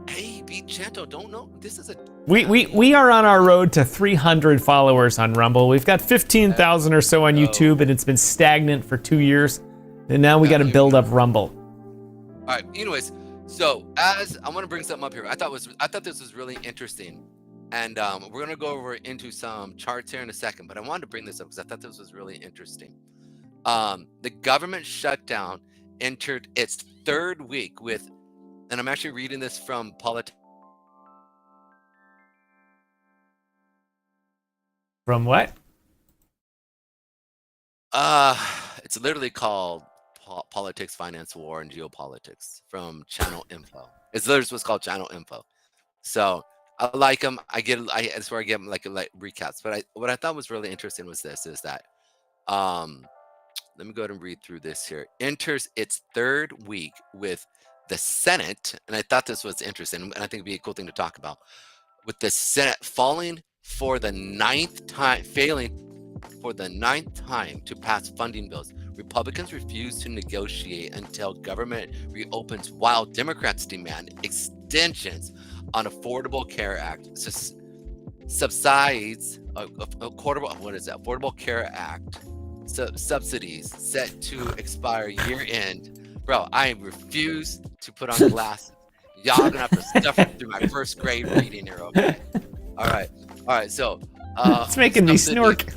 Hey, be gentle. Don't know. This is a...
We are on our road to 300 followers on Rumble. We've got 15,000 or so on YouTube, and it's been stagnant for 2 years. And now we got to build up Rumble.
All right. Anyways, so as I want to bring something up here, I thought this was really interesting, and we're gonna go over into some charts here in a second. But I wanted to bring this up because I thought this was really interesting. The government shutdown entered its third week with, and I'm actually reading this from Politics.
From what?
It's literally called Politics, Finance, War, and Geopolitics from Channel Info. It's literally what's called Channel Info. So I like them. That's where I get like recaps. But what I thought was really interesting was this: is that let me go ahead and read through this here. Enters its third week with the Senate, and I thought this was interesting, and I think it'd be a cool thing to talk about. With the Senate failing for the ninth time to pass funding bills. Republicans refuse to negotiate until government reopens, while Democrats demand extensions on Affordable Care Act subsidies. Affordable Care Act subsidies set to expire year end. Bro, I refuse to put on glasses. Y'all gonna have to suffer through my first grade reading here, okay? All right. So
it's making me snork.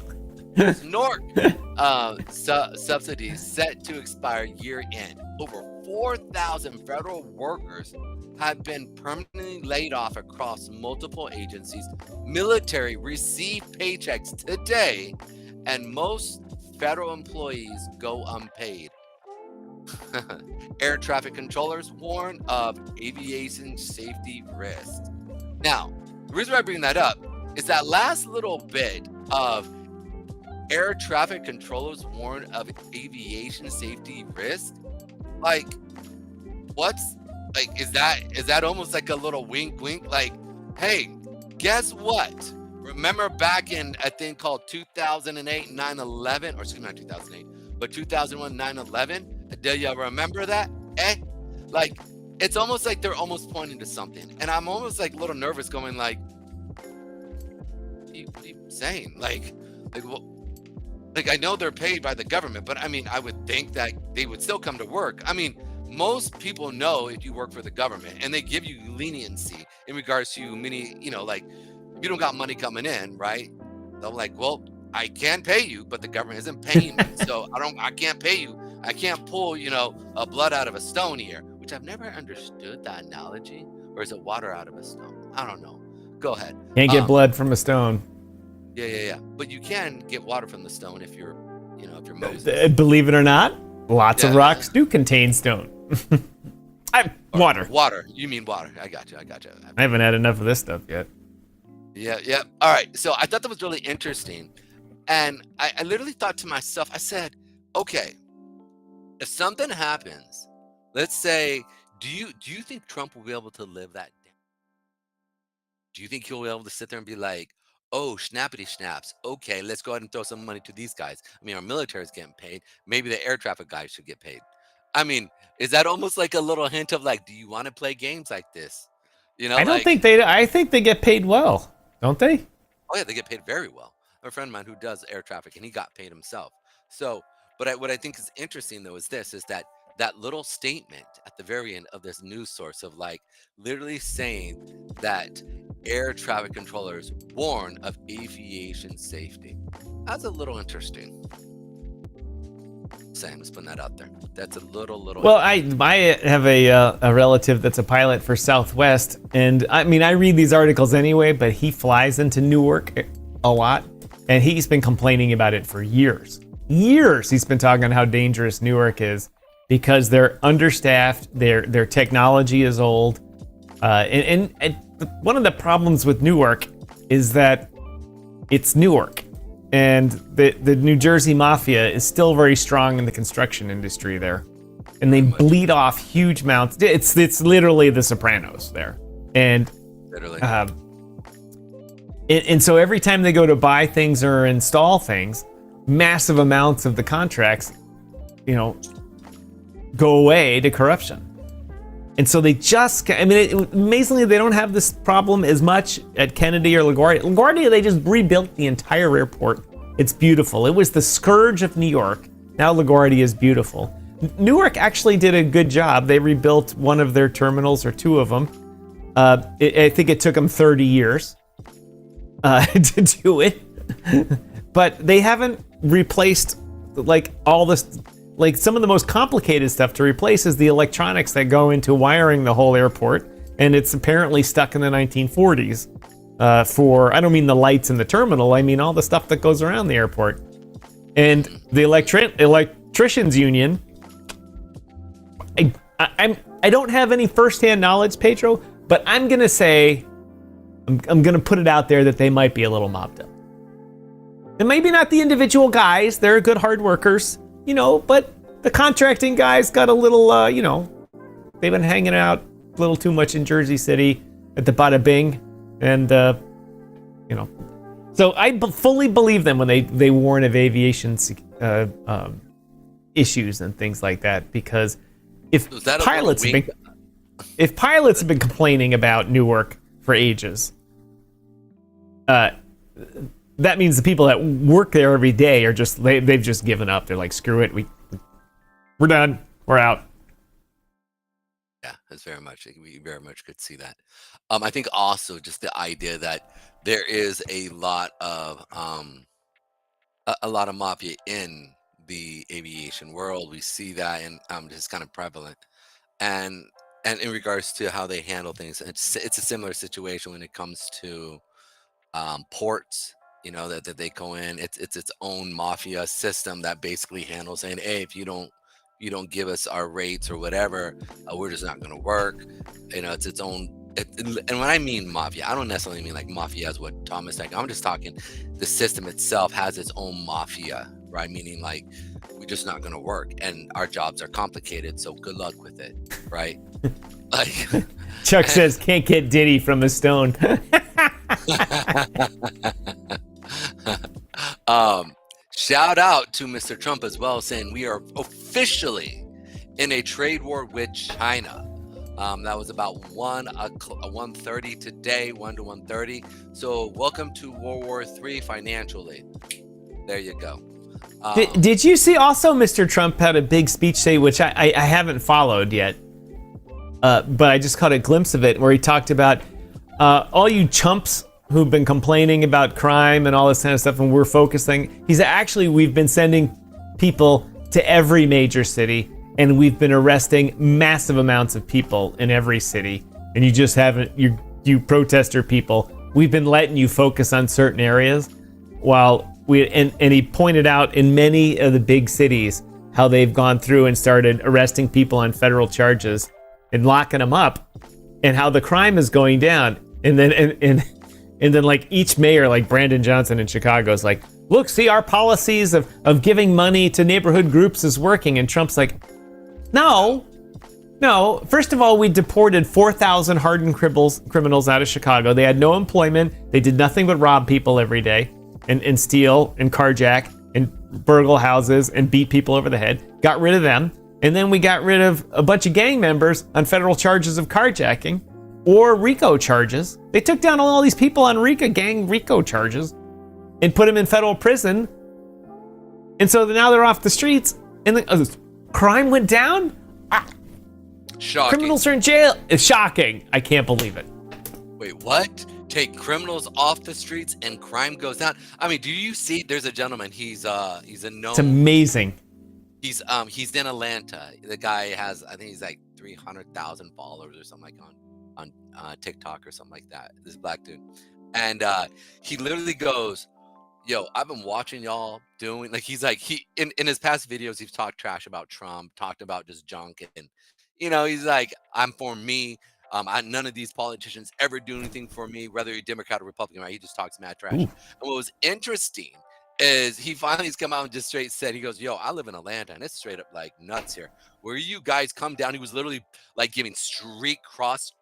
Subsidies set to expire year end. Over 4,000 federal workers have been permanently laid off across multiple agencies. Military receive paychecks today, and most federal employees go unpaid. Air traffic controllers warn of aviation safety risks. Now, the reason why I bring that up is that last little bit of air traffic controllers warn of aviation safety risk. Like, is that almost like a little wink wink? Like, hey, guess what? Remember back in a thing called 2008 9/11, or excuse me, not 2008, but 2001 9/11? Do you remember that? Like, it's almost like they're almost pointing to something, and I'm almost like a little nervous, going like, what are you saying? Like, I know they're paid by the government, but I mean, I would think that they would still come to work. I mean, most people know if you work for the government, and they give you leniency in regards to many, like, if you don't got money coming in, right? They're like, well, I can pay you, but the government isn't paying me, so I can't pay you. I can't pull, a blood out of a stone here, which I've never understood that analogy. Or is it water out of a stone? I don't know. Go ahead.
Can't get blood from a stone.
Yeah. But you can get water from the stone if you're Moses.
Believe it or not, lots of rocks do contain stone. Water.
Water. You mean water. I got you.
I haven't had enough of this stuff yet.
Yeah. All right. So I thought that was really interesting. And I literally thought to myself, I said, okay, if something happens, let's say, do you think Trump will be able to live that down? Do you think he'll be able to sit there and be like, oh, snappity snaps, okay, let's go ahead and throw some money to these guys? I mean, our military is getting paid. Maybe the air traffic guys should get paid. I mean, is that almost like a little hint of like, do you want to play games like this?
I don't think I think they get paid well, don't they?
Oh yeah, they get paid very well. I have a friend of mine who does air traffic, and he got paid himself. So, but what I think is interesting though is that little statement at the very end of this news source of like literally saying that air traffic controllers warn of aviation safety. That's a little interesting. Sam, just putting that out there. That's a little.
Well, I have a relative that's a pilot for Southwest, and I mean, I read these articles anyway, but he flies into Newark a lot, and he's been complaining about it for years. He's been talking how dangerous Newark is because they're understaffed, their technology is old, and one of the problems with Newark is that it's Newark, and the New Jersey mafia is still very strong in the construction industry there, and they bleed off huge amounts. It's literally the Sopranos there, and
literally.
And so every time they go to buy things or install things, massive amounts of the contracts, go away to corruption. And so they just, amazingly, they don't have this problem as much at Kennedy or LaGuardia. LaGuardia, they just rebuilt the entire airport. It's beautiful. It was the scourge of New York. Now LaGuardia is beautiful. Newark actually did a good job. They rebuilt one of their terminals, or two of them. I think it took them 30 years to do it. But they haven't replaced all this. Some of the most complicated stuff to replace is the electronics that go into wiring the whole airport, and it's apparently stuck in the 1940s. I don't mean the lights in the terminal, I mean all the stuff that goes around the airport. And the electricians union, I don't have any firsthand knowledge, Pedro, but I'm gonna say, I'm gonna put it out there that they might be a little mobbed up. And maybe not the individual guys, they're good hard workers, but the contracting guys got a little, they've been hanging out a little too much in Jersey City at the Bada Bing. And, so I fully believe them when they warn of aviation issues and things like that, because if pilots have been complaining about Newark for ages, that means the people that work there every day are they've just given up. They're like, screw it, we're done, we're out.
Yeah, that's we very much could see that. I think also just the idea that there is a lot of mafia in the aviation world. We see that, and just kind of prevalent. And in regards to how they handle things, it's a similar situation when it comes to ports. That they go in, it's its own mafia system that basically handles saying, hey, if you don't give us our rates or whatever, we're just not going to work. It's its own. And when I mean mafia, I don't necessarily mean like mafia as what Thomas said. I'm just talking the system itself has its own mafia, right? Meaning like we're just not going to work, and our jobs are complicated, so good luck with it, right?
Chuck says can't get Diddy from a stone.
Shout out to Mr. Trump as well, saying we are officially in a trade war with China. That was about 1:30 today, 1 to 1:30. So welcome to World War III financially. There you go.
Did you see also Mr. Trump had a big speech today, which I haven't followed yet, but I just caught a glimpse of it, where he talked about all you chumps who've been complaining about crime and all this kind of stuff, and we're focusing. We've been sending people to every major city, and we've been arresting massive amounts of people in every city, and you just haven't, you protester people, we've been letting you focus on certain areas, and he pointed out in many of the big cities how they've gone through and started arresting people on federal charges and locking them up, and how the crime is going down. And then like each mayor, like Brandon Johnson in Chicago, is like, look, see, our policies of giving money to neighborhood groups is working. And Trump's like, no. First of all, we deported 4,000 hardened criminals out of Chicago. They had no employment. They did nothing but rob people every day and steal and carjack and burgle houses and beat people over the head. Got rid of them. And then we got rid of a bunch of gang members on federal charges of carjacking or RICO charges. They took down all these people on gang RICO charges and put them in federal prison. And so now they're off the streets, and the crime went down?
Shocking.
Criminals are in jail. It's shocking. I can't believe it.
Wait, what? Take criminals off the streets and crime goes down? I mean, do you see, there's a gentleman, he's a known...
It's amazing.
He's in Atlanta. The guy has, I think he's like 300,000 followers or something like on TikTok or something like that. This black dude, and he literally goes, "Yo, I've been watching y'all doing like." He's like, in his past videos, he's talked trash about Trump, talked about just junk, and he's like, "I'm for me. None of these politicians ever do anything for me, whether you're Democrat or Republican." Right? He just talks mad trash. Ooh. And what was interesting is he finally's come out and just straight said, he goes, "Yo, I live in Atlanta, and it's straight up like nuts here. Where you guys come down," he was literally like giving street cross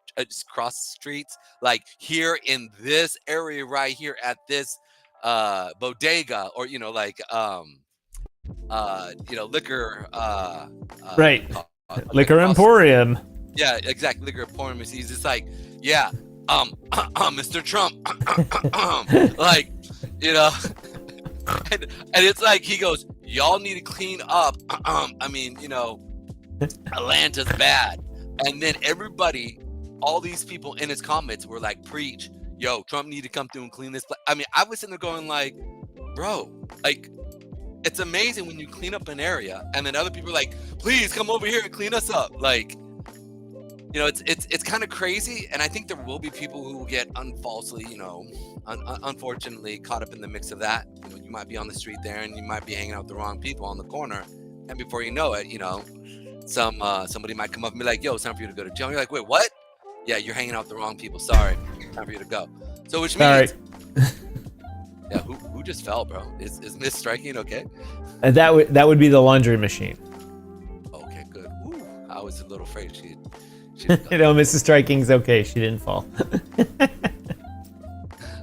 streets, like here in this area right here at this bodega, or liquor
Right.
like
Liquor
across-
Emporium.
Yeah, exactly. Liquor Emporium. He's just like, yeah, Mr. Trump, like, and it's like he goes, y'all need to clean up. I mean, Atlanta's bad. And then everybody, all these people in his comments were like, preach, yo, Trump need to come through and clean this place. I mean, I was sitting there going like, bro, like, it's amazing when you clean up an area and then other people are like, please come over here and clean us up. Like, it's kind of crazy. And I think there will be people who will get unfortunately caught up in the mix of that. You might be on the street there and you might be hanging out with the wrong people on the corner. And before you know it, somebody might come up and be like, yo, it's time for you to go to jail. And you're like, wait, what? Yeah, you're hanging out with the wrong people. Sorry. Time for you to go. So which means, yeah, who just fell, bro? Is Miss Striking okay?
That would be the laundry machine.
Okay, good. Ooh, I was a little afraid she
Mrs. Striking's okay. She didn't fall.
I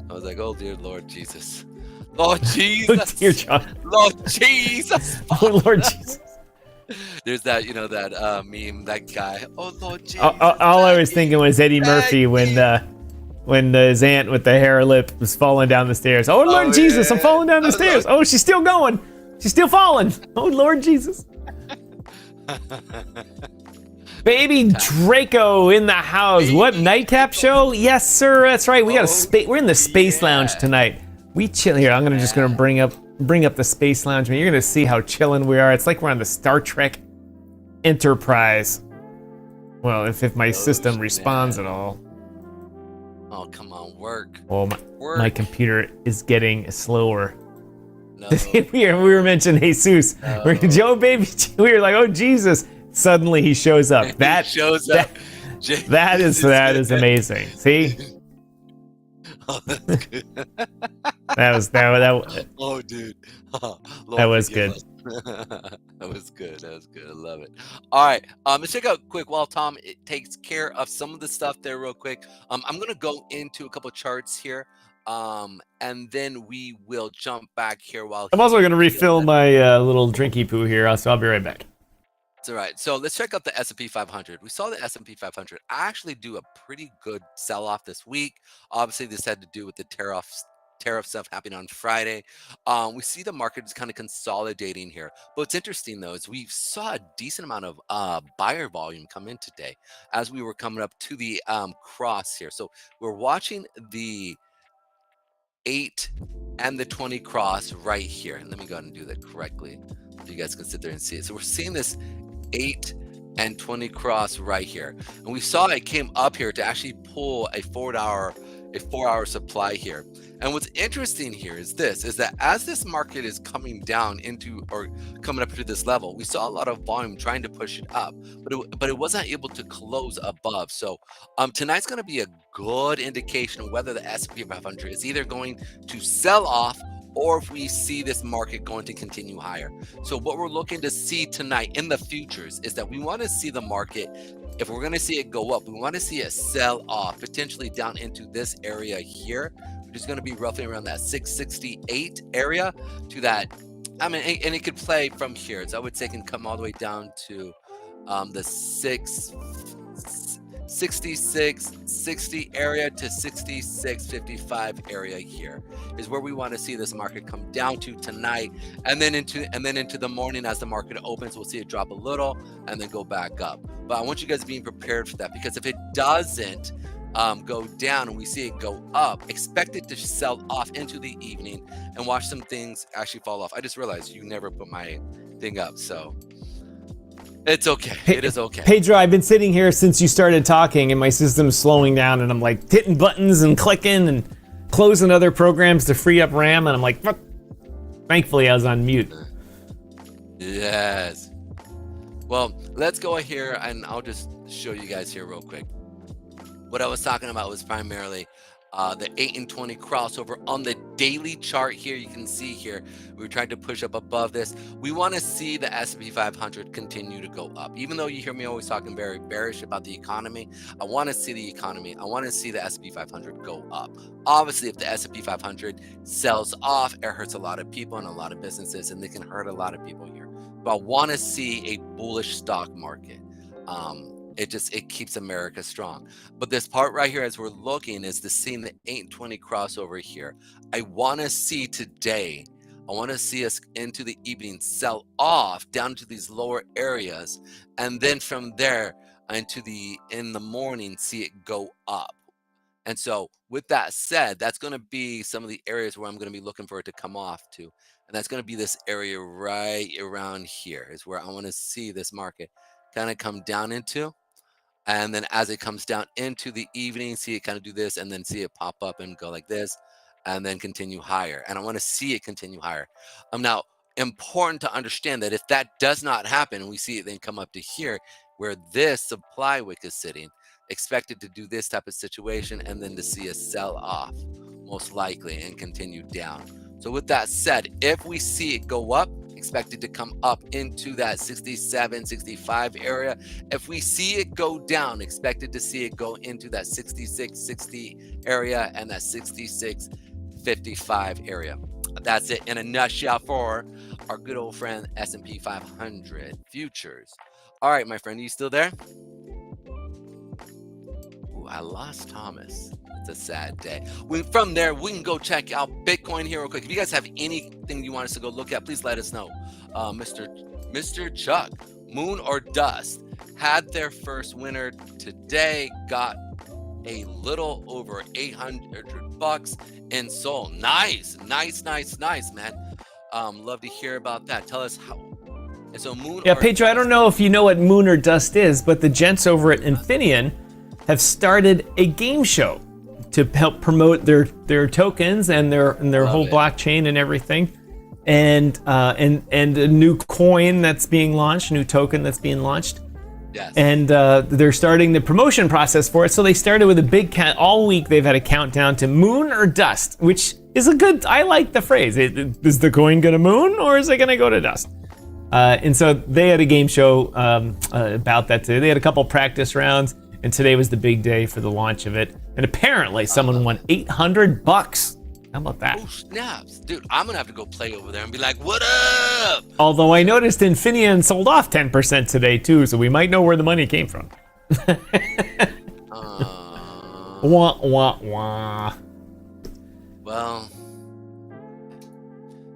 was like, oh dear Lord Jesus. Lord Jesus.
Oh, dear John.
Lord Jesus.
Oh, Lord Jesus.
There's that, that meme, that guy. Oh Lord Jesus.
All I was thinking was Eddie Murphy when his aunt with the hair lip was falling down the stairs. Oh Lord Jesus, I'm falling down the stairs. Oh, she's still going. She's still falling. Oh Lord Jesus. Baby Draco in the house. What, nightcap show? Yes, sir. That's right. We got we're in the Space Lounge tonight. We chill here. I'm just gonna bring up the Space Lounge. You're gonna see how chilling we are. It's like we're on the Star Trek Enterprise. Well, if my system responds at all.
Oh, come on, work.
Oh, my computer is getting slower.
No.
we were mentioning Jesus.
No.
Joe, baby. We were like, oh Jesus. Suddenly he shows up. That
shows up.
That is amazing. See?
Oh, that's good.
that.
Oh, dude. Lord,
that was good.
That was good. I love it. All right. Let's check out quick while Tom takes care of some of the stuff there real quick. I'm gonna go into a couple charts here. And then we will jump back here while
I'm also gonna refill my little drinky poo here, so I'll be right back.
That's all right. So let's check out the S&P 500. We saw the S&P 500 actually do a pretty good sell-off this week. Obviously, this had to do with the tariff stuff happening on Friday. We see the market is kind of consolidating here. But what's interesting, though, is we saw a decent amount of buyer volume come in today as we were coming up to the cross here. So we're watching the 8 and the 20 cross right here. And let me go ahead and do that correctly so you guys can sit there and see it. So we're seeing this 8 and 20 cross right here, and we saw it came up here to actually pull a 4-hour supply here. And what's interesting here is that as this market is coming down into or coming up to this level, we saw a lot of volume trying to push it up, but it wasn't able to close above. So tonight's going to be a good indication of whether the S&P 500 is either going to sell off or if we see this market going to continue higher. So what we're looking to see tonight in the futures is that we want to see the market, if we're going to see it go up, we want to see it sell off, potentially down into this area here, which is going to be roughly around that 668 area to that. I mean, and it could play from here. So I would say it can come all the way down to the 6660 area to 6655 area here is where we want to see this market come down to tonight, and then into the morning as the market opens, we'll see it drop a little and then go back up. But I want you guys being prepared for that, because if it doesn't go down and we see it go up, expect it to sell off into the evening and watch some things actually fall off. I just realized you never put my thing up, so it's okay. It is okay.
Pedro, I've been sitting here since you started talking and my system's slowing down, and I'm like hitting buttons and clicking and closing other programs to free up RAM, and I'm like, fuck. Thankfully I was on mute.
Yes. Well, let's go here and I'll just show you guys here real quick. What I was talking about was primarily The 8 and 20 crossover on the daily chart here. You can see here, we're trying to push up above this. We want to see the S&P 500 continue to go up. Even though you hear me always talking very bearish about the economy, I want to see the economy. I want to see the S&P 500 go up. Obviously, if the S&P 500 sells off, it hurts a lot of people and a lot of businesses, and they can hurt a lot of people here. But I want to see a bullish stock market. It keeps America strong. But this part right here, as we're looking, is seeing the 820 crossover here. I want to see today, I want to see us into the evening sell off down to these lower areas, and then from there in the morning see it go up. And so with that said, that's going to be some of the areas where I'm going to be looking for it to come off to. And that's going to be this area right around here is where I want to see this market kind of come down into. And then as it comes down into the evening, see it kind of do this, and then see it pop up and go like this, and then continue higher. And I want to see it continue higher. Now, important to understand that if that does not happen, and we see it then come up to here, where this supply wick is sitting, expected to do this type of situation, and then to see a sell off, most likely, and continue down. So with that said, if we see it go up, expected to come up into that 67, 65 area. If we see it go down, expected to see it go into that 66, 60 area and that 66, 55 area. That's it in a nutshell for our good old friend S&P 500 futures. All right, my friend, are you still there? Ooh, I lost Thomas. It's a sad day. From there, we can go check out Bitcoin here real quick. If you guys have anything you want us to go look at, please let us know. Mr. Chuck, Moon or Dust, had their first winner today, got a little over $800 in Sol. Nice, man. Love to hear about that. Tell us how. And so Moon.
Yeah, Pedro, I don't know if you know what Moon or Dust is, but the gents over at Infineon have started a game show to help promote their tokens and their whole blockchain and everything, and a new coin that's being launched, new token that's being launched.
Yes.
And they're starting the promotion process for it. So they started with a big count. All week they've had a countdown to Moon or Dust, which is a good. I like the phrase. Is the coin gonna moon or is it gonna go to dust? And so they had a game show about that today. They had a couple practice rounds. And today was the big day for the launch of it. And apparently someone won $800. How about that?
Oh, snaps. Dude, I'm going to have to go play over there and be like, what up?
Although I noticed Infineon sold off 10% today too, so we might know where the money came from. Wah, wah, wah.
Well,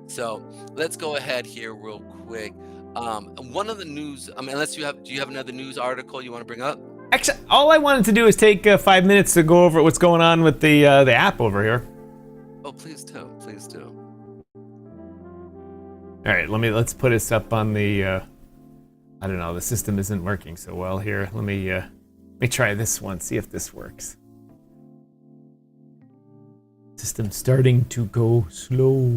so let's go ahead here real quick. One of the news, unless do you have another news article you want to bring up?
Actually, all I wanted to do is take 5 minutes to go over what's going on with the app over here.
Oh, please do.
All right, let's put us up on the. I don't know. The system isn't working so well here. Let me try this one. See if this works. System's starting to go slow.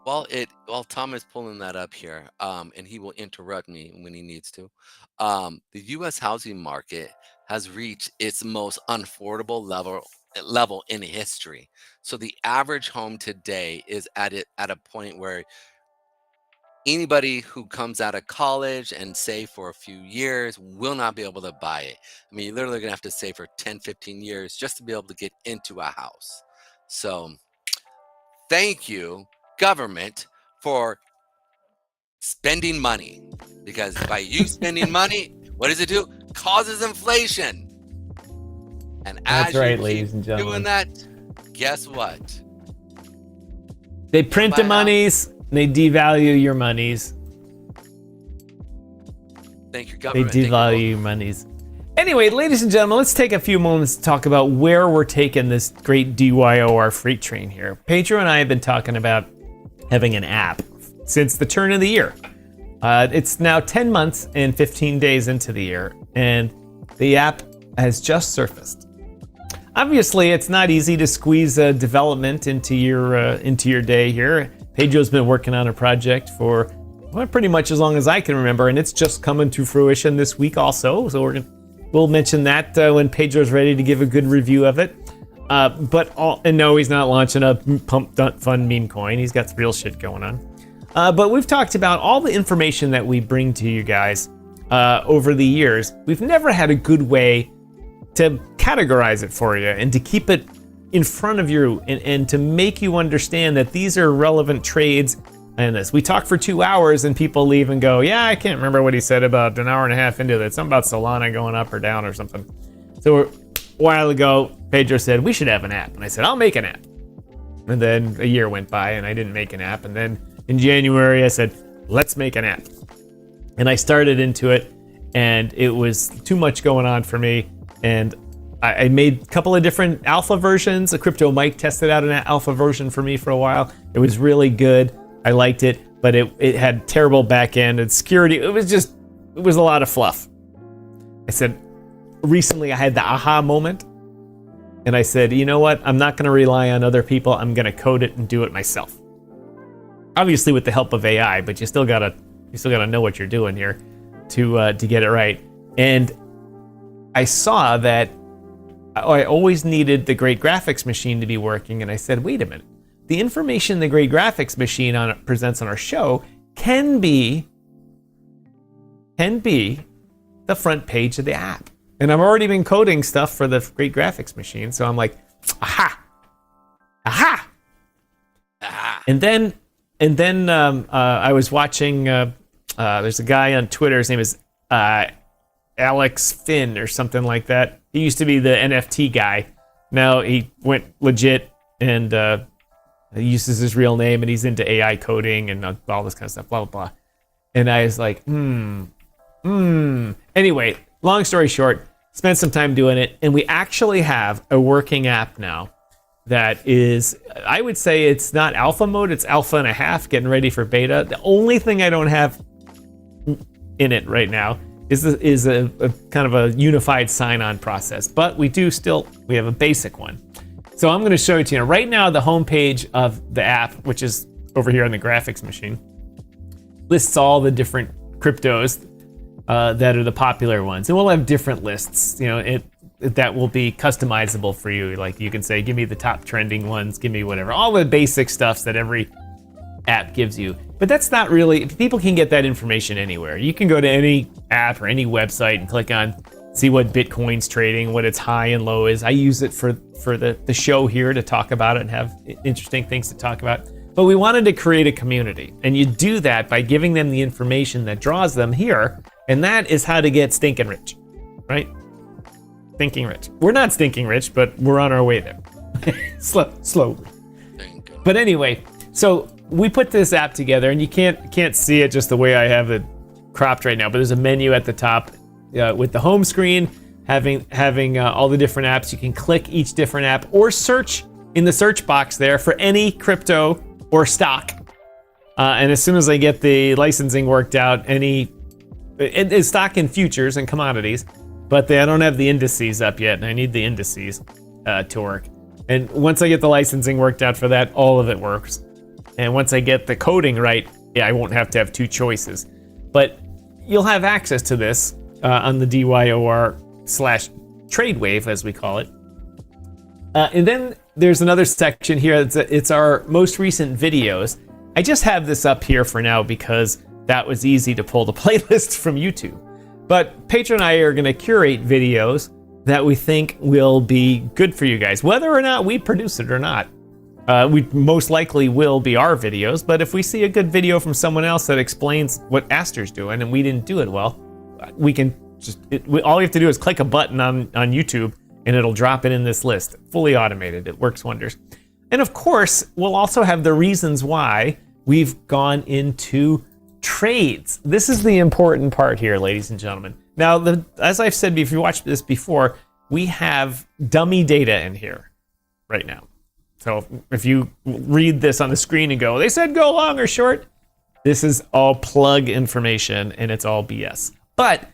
While Tom is pulling that up here, and he will interrupt me when he needs to, the U.S. housing market has reached its most unaffordable level in history. So the average home today is at a point where anybody who comes out of college and save for a few years will not be able to buy it. I mean, you're literally gonna have to save for 10, 15 years just to be able to get into a house. So thank you, government, for spending money, because by you spending money, what does it do? Causes inflation. And
that's
as
right,
you
ladies and gentlemen.
Doing that, guess what?
They print the monies, they devalue your monies.
Thank you, government.
They devalue your monies. Anyway, ladies and gentlemen, let's take a few moments to talk about where we're taking this great DYOR freight train here. Pedro and I have been talking about having an app since the turn of the year. It's now 10 months and 15 days into the year, and the app has just surfaced. Obviously, it's not easy to squeeze development into your day here. Pedro's been working on a project for pretty much as long as I can remember, and it's just coming to fruition this week also. So we're we'll mention that when Pedro's ready to give a good review of it. And no, he's not launching a pump fund meme coin. He's got real shit going on. But we've talked about all the information that we bring to you guys over the years. We've never had a good way to categorize it for you and to keep it in front of you and to make you understand that these are relevant trades in this. We talk for 2 hours and people leave and go, yeah, I can't remember what he said about an hour and a half into that. Something about Solana going up or down or something. So a while ago, Pedro said, we should have an app. And I said, I'll make an app. And then a year went by and I didn't make an app. And then in January, I said, let's make an app. And I started into it and it was too much going on for me. And I made a couple of different alpha versions. A Crypto Mike tested out an alpha version for me for a while. It was really good. I liked it, but it had terrible back end and security. It was a lot of fluff. I said, recently I had the aha moment. And I said, you know what? I'm not going to rely on other people. I'm going to code it and do it myself. Obviously with the help of AI, but you still gotta know what you're doing here to get it right. And I saw that I always needed the great graphics machine to be working, and I said, wait a minute. The information the great graphics machine presents on our show can be the front page of the app. And I've already been coding stuff for the great graphics machine, so I'm like, aha. And then I was watching. There's a guy on Twitter. His name is Alex Finn or something like that. He used to be the NFT guy. Now he went legit and he uses his real name and he's into AI coding and all this kind of stuff. Blah blah blah. And I was like, Anyway, long story short, spent some time doing it, and we actually have a working app now. That is, I would say it's not alpha mode, it's alpha and a half, getting ready for beta. The only thing I don't have in it right now is a kind of a unified sign-on process, but we have a basic one. So I'm going to show it to you. Right now, the homepage of the app, which is over here on the graphics machine, lists all the different cryptos that are the popular ones, and we'll have different lists. That will be customizable for you. Like you can say, give me the top trending ones, give me whatever, all the basic stuffs that every app gives you. But that's not really, people can get that information anywhere. You can go to any app or any website and click on, see what Bitcoin's trading, what its high and low is. I use it for the show here to talk about it and have interesting things to talk about. But we wanted to create a community, and you do that by giving them the information that draws them here, and that is how to get stinking rich, right? Stinking rich. We're not stinking rich, but we're on our way there. Slowly. But anyway, so we put this app together, and you can't see it just the way I have it cropped right now, but there's a menu at the top with the home screen having all the different apps. You can click each different app or search in the search box there for any crypto or stock. And as soon as I get the licensing worked out, it's stock in futures and commodities, but I don't have the indices up yet, and I need the indices to work. And once I get the licensing worked out for that, all of it works. And once I get the coding right, I won't have to have two choices. But you'll have access to this on the DYOR/TradeWave, as we call it. And then there's another section here. It's our most recent videos. I just have this up here for now because that was easy to pull the playlist from YouTube. But Pedro and I are going to curate videos that we think will be good for you guys, whether or not we produce it or not. We most likely will be our videos, but if we see a good video from someone else that explains what Aster's doing and we didn't do it well, we can all we have to do is click a button on YouTube and it'll drop it in this list. Fully automated. It works wonders. And of course, we'll also have the reasons why we've gone into trades. This is the important part here, ladies and gentlemen. Now, as I've said, if you watched this before, we have dummy data in here right now. So if you read this on the screen and go, they said go long or short, this is all plug information and it's all BS. But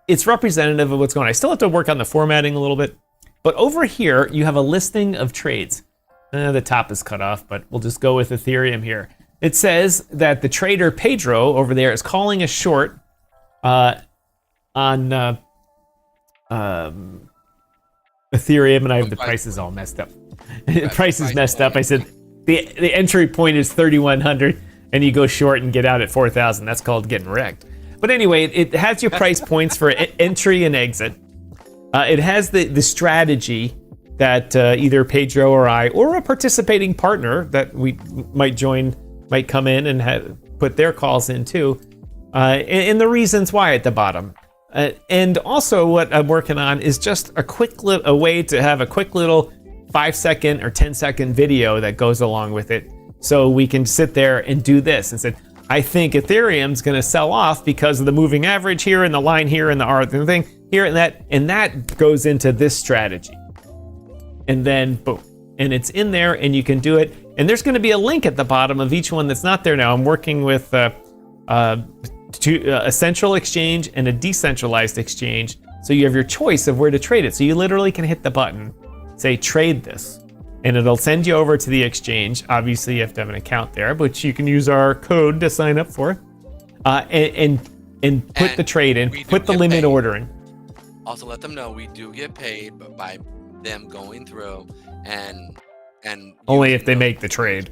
it's representative of what's going on. I still have to work on the formatting a little bit. But over here, you have a listing of trades. The top is cut off, but we'll just go with Ethereum here. It says that the trader Pedro over there is calling a short on Ethereum, and I have the prices all messed up. Price is messed up. I said the entry point is 3,100, and you go short and get out at 4,000. That's called getting wrecked. But anyway, it has your price points for entry and exit. It has the strategy that either Pedro or I, or a participating partner that we might come in and put their calls in too, and the reasons why at the bottom. And also what I'm working on is just a way to have a quick little 5-second or 10-second video that goes along with it. So we can sit there and do this and say, I think Ethereum's going to sell off because of the moving average here and the line here and the R thing here and that goes into this strategy. And then boom, and it's in there and you can do it. And there's going to be a link at the bottom of each one that's not there now. I'm working with a central exchange and a decentralized exchange. So you have your choice of where to trade it. So you literally can hit the button, say trade this, and it'll send you over to the exchange. Obviously you have to have an account there, but you can use our code to sign up for it. And put the trade in, put the limit order in.
Also let them know we do get paid by them going through and
only if they make the trade.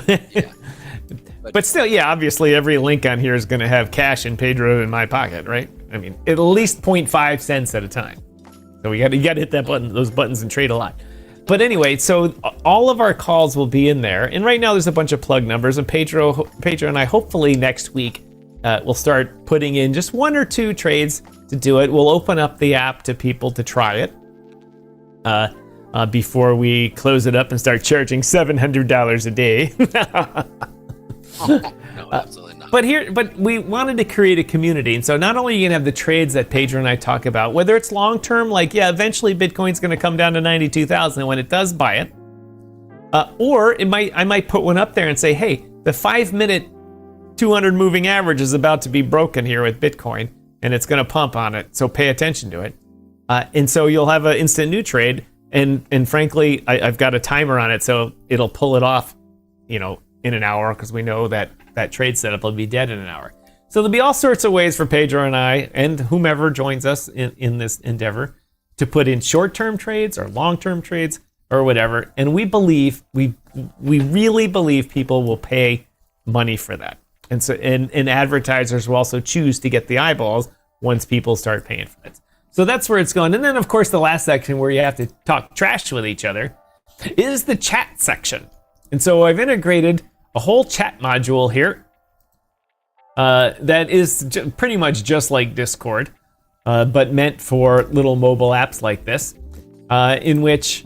Yeah.
But still, yeah, obviously every link on here is going to have cash and Pedro in my pocket, right? I mean, at least 0.5 cents at a time. So you got to hit those buttons and trade a lot. But anyway, so all of our calls will be in there. And right now there's a bunch of plug numbers, and Pedro and I hopefully next week we'll start putting in just 1 or 2 trades to do it. We'll open up the app to people to try it before we close it up and start charging $700 a day.
No, absolutely not.
But we wanted to create a community, and so not only are you gonna have the trades that Pedro and I talk about, whether it's long term, like eventually Bitcoin's gonna come down to 92,000 when it does buy it, or I might put one up there and say, hey, the 5-minute 200 moving average is about to be broken here with Bitcoin, and it's gonna pump on it, so pay attention to it. And so you'll have an instant new trade, and frankly, I've got a timer on it, so it'll pull it off, in an hour, because we know that trade setup will be dead in an hour. So there'll be all sorts of ways for Pedro and I and whomever joins us in this endeavor to put in short-term trades or long-term trades or whatever. And we really believe people will pay money for that. And so and advertisers will also choose to get the eyeballs once people start paying for it. So that's where it's going. And then of course the last section where you have to talk trash with each other is the chat section. And so I've integrated a whole chat module here that is pretty much just like Discord, but meant for little mobile apps like this, in which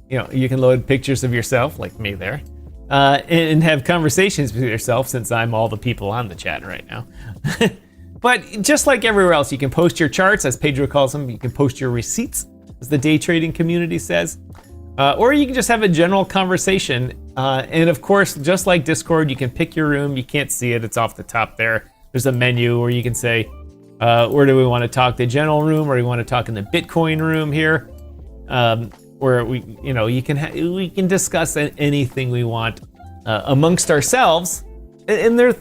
you can load pictures of yourself, like me there, and have conversations with yourself, since I'm all the people on the chat right now. But just like everywhere else, you can post your charts, as Pedro calls them. You can post your receipts, as the day trading community says. Or you can just have a general conversation. And of course, just like Discord, you can pick your room. You can't see it. It's off the top there. There's a menu where you can say, where do we want to talk? The general room, or we want to talk in the Bitcoin room here, where we can discuss anything we want amongst ourselves. And they're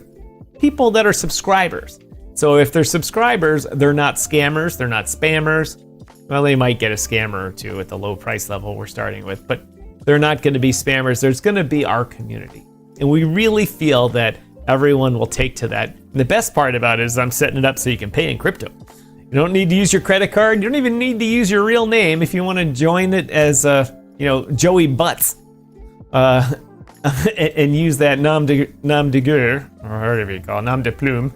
people that are subscribers. So if they're subscribers, they're not scammers. They're not spammers. Well, they might get a scammer or two at the low price level we're starting with, but they're not going to be spammers. There's going to be our community. And we really feel that everyone will take to that. And the best part about it is I'm setting it up so you can pay in crypto. You don't need to use your credit card. You don't even need to use your real name if you want to join it as, Joey Butts, and use that nom de guerre, or whatever you call it, nom de plume.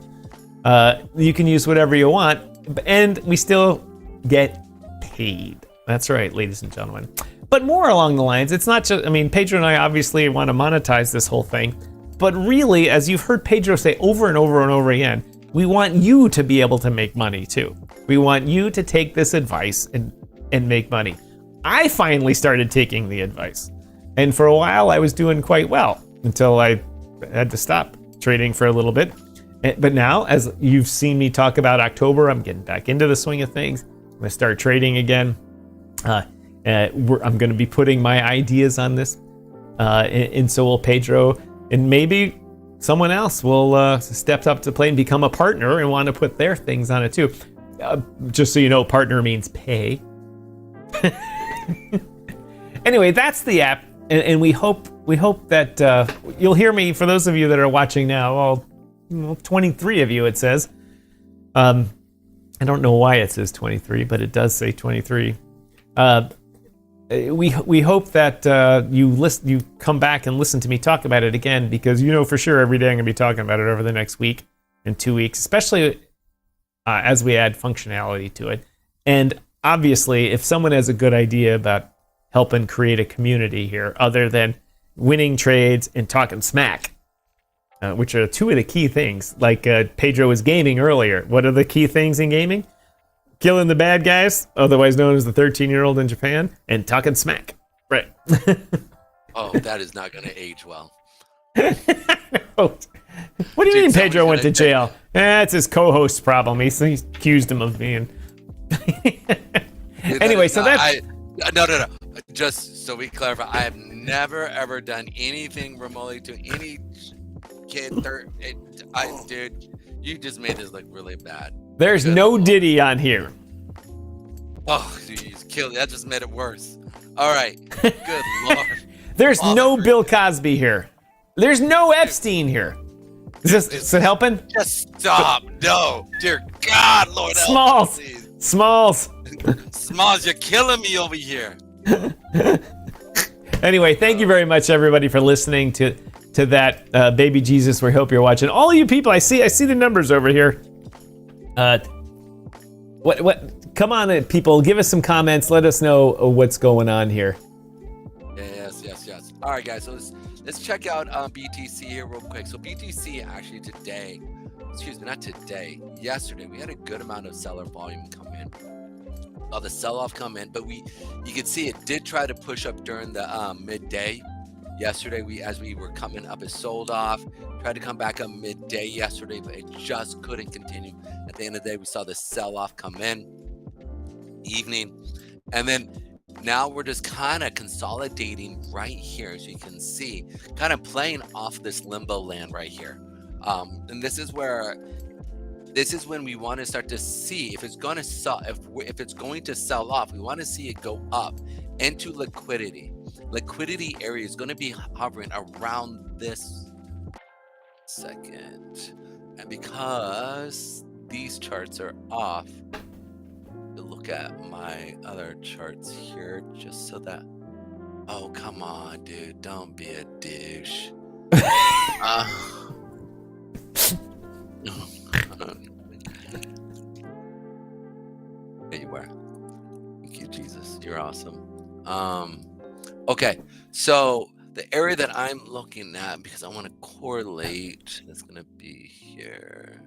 You can use whatever you want, and we still get paid. That's right, ladies and gentlemen. But more along the lines, it's not just, Pedro and I obviously want to monetize this whole thing, but really, as you've heard Pedro say over and over and over again, we want you to be able to make money too. We want you to take this advice and make money. I finally started taking the advice, and for a while I was doing quite well until I had to stop trading for a little bit. But now, as you've seen me talk about October, I'm getting back into the swing of things. I'm going to start trading again. I'm going to be putting my ideas on this. And so will Pedro. And maybe someone else will step up to play and become a partner and want to put their things on it too. Just so you know, partner means pay. Anyway, that's the app, and we hope that you'll hear me. For those of you that are watching now, all 23 of you, it says. I don't know why it says 23, but it does say 23. We hope that you come back and listen to me talk about it again, because for sure every day I'm going to be talking about it over the next week and 2 weeks, especially as we add functionality to it. And obviously, if someone has a good idea about helping create a community here, other than winning trades and talking smack, which are two of the key things, like Pedro was gaming earlier. What are the key things in gaming? Killing the bad guys, otherwise known as the 13-year-old in Japan, and talking smack. Right.
Oh, that is not going to age well.
What do you mean Pedro went to jail? That's his co-host's problem. He accused him of being... Anyway, so that's...
No. Just so we clarify, I have never, ever done anything remotely to any kid. Dude, you just made this look really bad.
There's no Diddy on here.
Oh, geez, killed it. That just made it worse. All right. Good Lord.
There's no Bill Cosby here. There's no Epstein here. Is it helping?
Just stop. No. Dear God, Lord.
Smalls. Smalls,
you're killing me over here.
Anyway, thank you very much, everybody, for listening to that Baby Jesus. We hope you're watching. All you people, I see the numbers over here. What? Come on, people, give us some comments. Let us know what's going on here.
Yes. All right, guys. So let's check out BTC here real quick. So BTC actually yesterday, we had a good amount of seller volume come in. The sell-off come in, but you can see it did try to push up during the midday. Yesterday, as we were coming up, it sold off, tried to come back up midday yesterday, but it just couldn't continue. At the end of the day, we saw the sell-off come in evening, and then now we're just kind of consolidating right here, as you can see, kind of playing off this limbo land right here. And this is when we want to start to see if it's going to sell, if it's going to sell off. We want to see it go up into liquidity. Liquidity area is going to be hovering around this second, and because these charts are off, to look at my other charts here, just so that. Oh, come on, dude! Don't be a douche. There you are. Thank you, Jesus. You're awesome. Okay, so the area that I'm looking at, because I want to correlate, that's going to be here.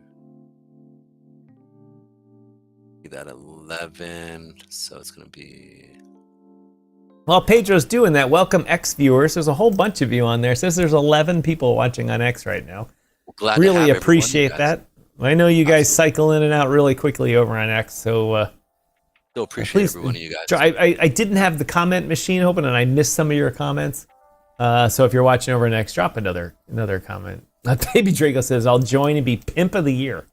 That 11, so it's going to be.
While Pedro's doing that, welcome X viewers. There's a whole bunch of you on there. It says there's 11 people watching on X right now.
Glad
really appreciate that. I know you guys cycle in and out really quickly over on X, so
still appreciate every one of you guys.
I didn't have the comment machine open, and I missed some of your comments. So if you're watching over on X, drop another comment. Baby Draco says, "I'll join and be pimp of the year."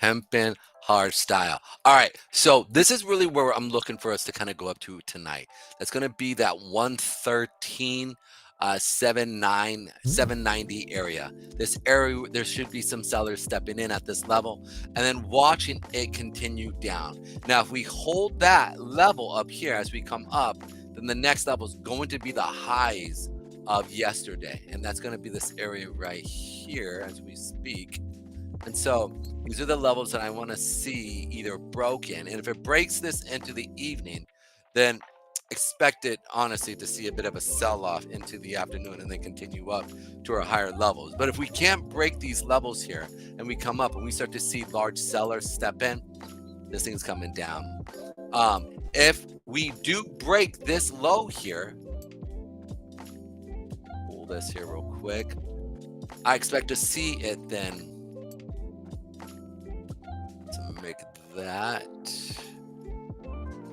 Pimpin' hard style. All right, so this is really where I'm looking for us to kind of go up to tonight. That's going to be that 113. 790 area. This area, there should be some sellers stepping in at this level and then watching it continue down. Now, if we hold that level up here as we come up, then the next level is going to be the highs of yesterday, and that's going to be this area right here as we speak. And so these are the levels that I want to see either broken, and if it breaks this into the evening, then expect it honestly to see a bit of a sell-off into the afternoon and then continue up to our higher levels. But if we can't break these levels here and we come up and we start to see large sellers step in, this thing's coming down. If we do break this low here, pull this here real quick, I expect to see it then. Let's make that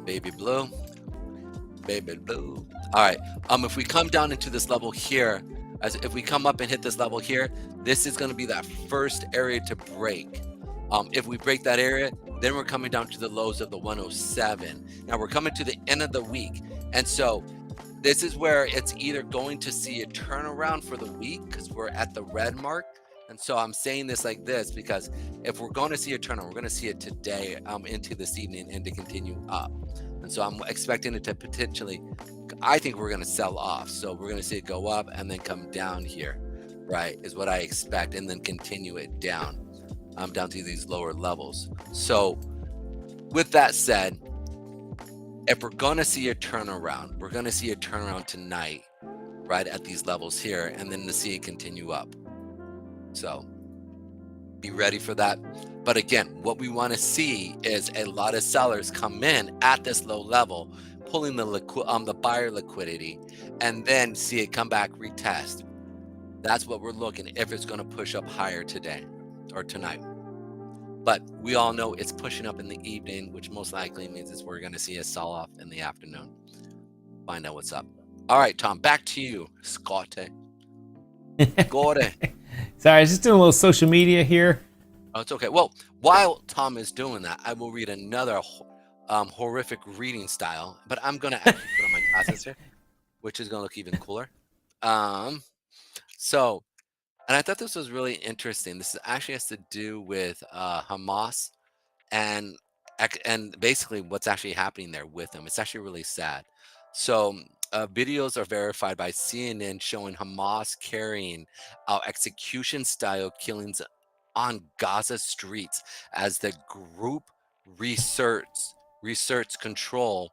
baby blue. Baby blue. All right. If we come down into this level here, if we come up and hit this level here, this is going to be that first area to break. If we break that area, Then we're coming down to the lows of the 107. Now we're coming to the end of the week. And so this is where it's either going to see a turnaround for the week because we're at the red mark. And so I'm saying this like this because if we're going to see a turnaround, we're going to see it today into this evening and to continue up. And so I'm expecting it to potentially, I think we're going to sell off. So we're going to see it go up and then come down here, right, is what I expect, and then continue it down, down to these lower levels. So with that said, if we're going to see a turnaround, we're going to see a turnaround tonight, right at these levels here, and then to see it continue up. So be ready for that. But again, what we want to see is a lot of sellers come in at this low level, pulling the buyer liquidity, and then see it come back, retest. That's what we're looking if it's going to push up higher today or tonight. But we all know it's pushing up in the evening, which most likely means we're going to see a sell-off in the afternoon. Find out what's up. All right, Tom, back to you, Scotty. Sorry,
I was just doing a little social media here.
Oh, it's okay. Well, while Tom is doing that, I will read another horrific reading style, but I'm going to actually put on my glasses here, which is going to look even cooler. And I thought this was really interesting. This actually has to do with Hamas and basically what's actually happening there with them. It's actually really sad. So videos are verified by CNN showing Hamas carrying out execution-style killings on Gaza streets as the group reasserts control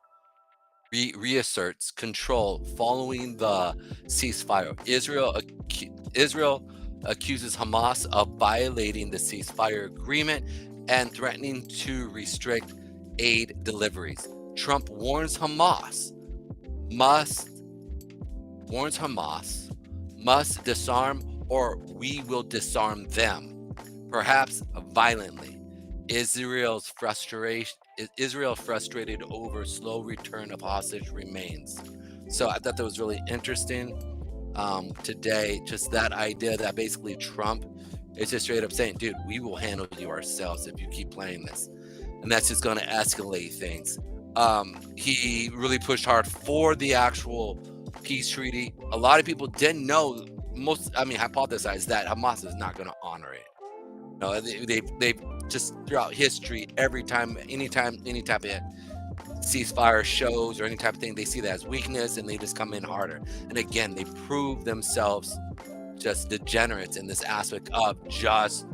following the ceasefire. Israel accuses Hamas of violating the ceasefire agreement and threatening to restrict aid deliveries. Trump warns Hamas must disarm or we will disarm them, perhaps violently. Israel frustrated over slow return of hostage remains. So I thought that was really interesting today, just that idea that basically Trump is just straight up saying, dude, we will handle you ourselves if you keep playing this. And that's just going to escalate things. He really pushed hard for the actual peace treaty. A lot of people didn't know, hypothesized that Hamas is not going to honor it. No, they've just throughout history, anytime any type of ceasefire shows or any type of thing, they see that as weakness and they just come in harder. And again, they prove themselves just degenerates in this aspect of just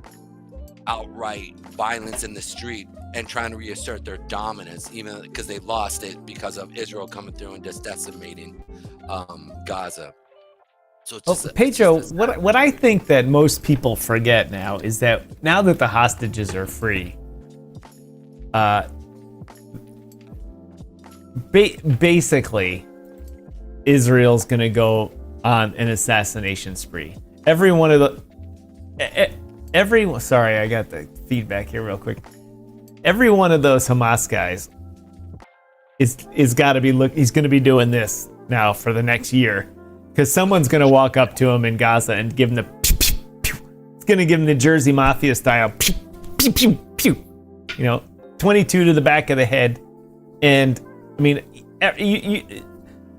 outright violence in the street and trying to reassert their dominance, even because they lost it because of Israel coming through and just decimating Gaza. So it's
Pedro, what I think that most people forget now is that now that the hostages are free, basically, Israel's going to go on an assassination spree. Every one of the, sorry, I got the feedback here real quick. Every one of those Hamas guys is got to be he's going to be doing this now for the next year. Because someone's going to walk up to him in Gaza and give him the pew, pew, pew. It's going to give him the Jersey Mafia style pew, pew, pew, pew. 22 to the back of the head. And,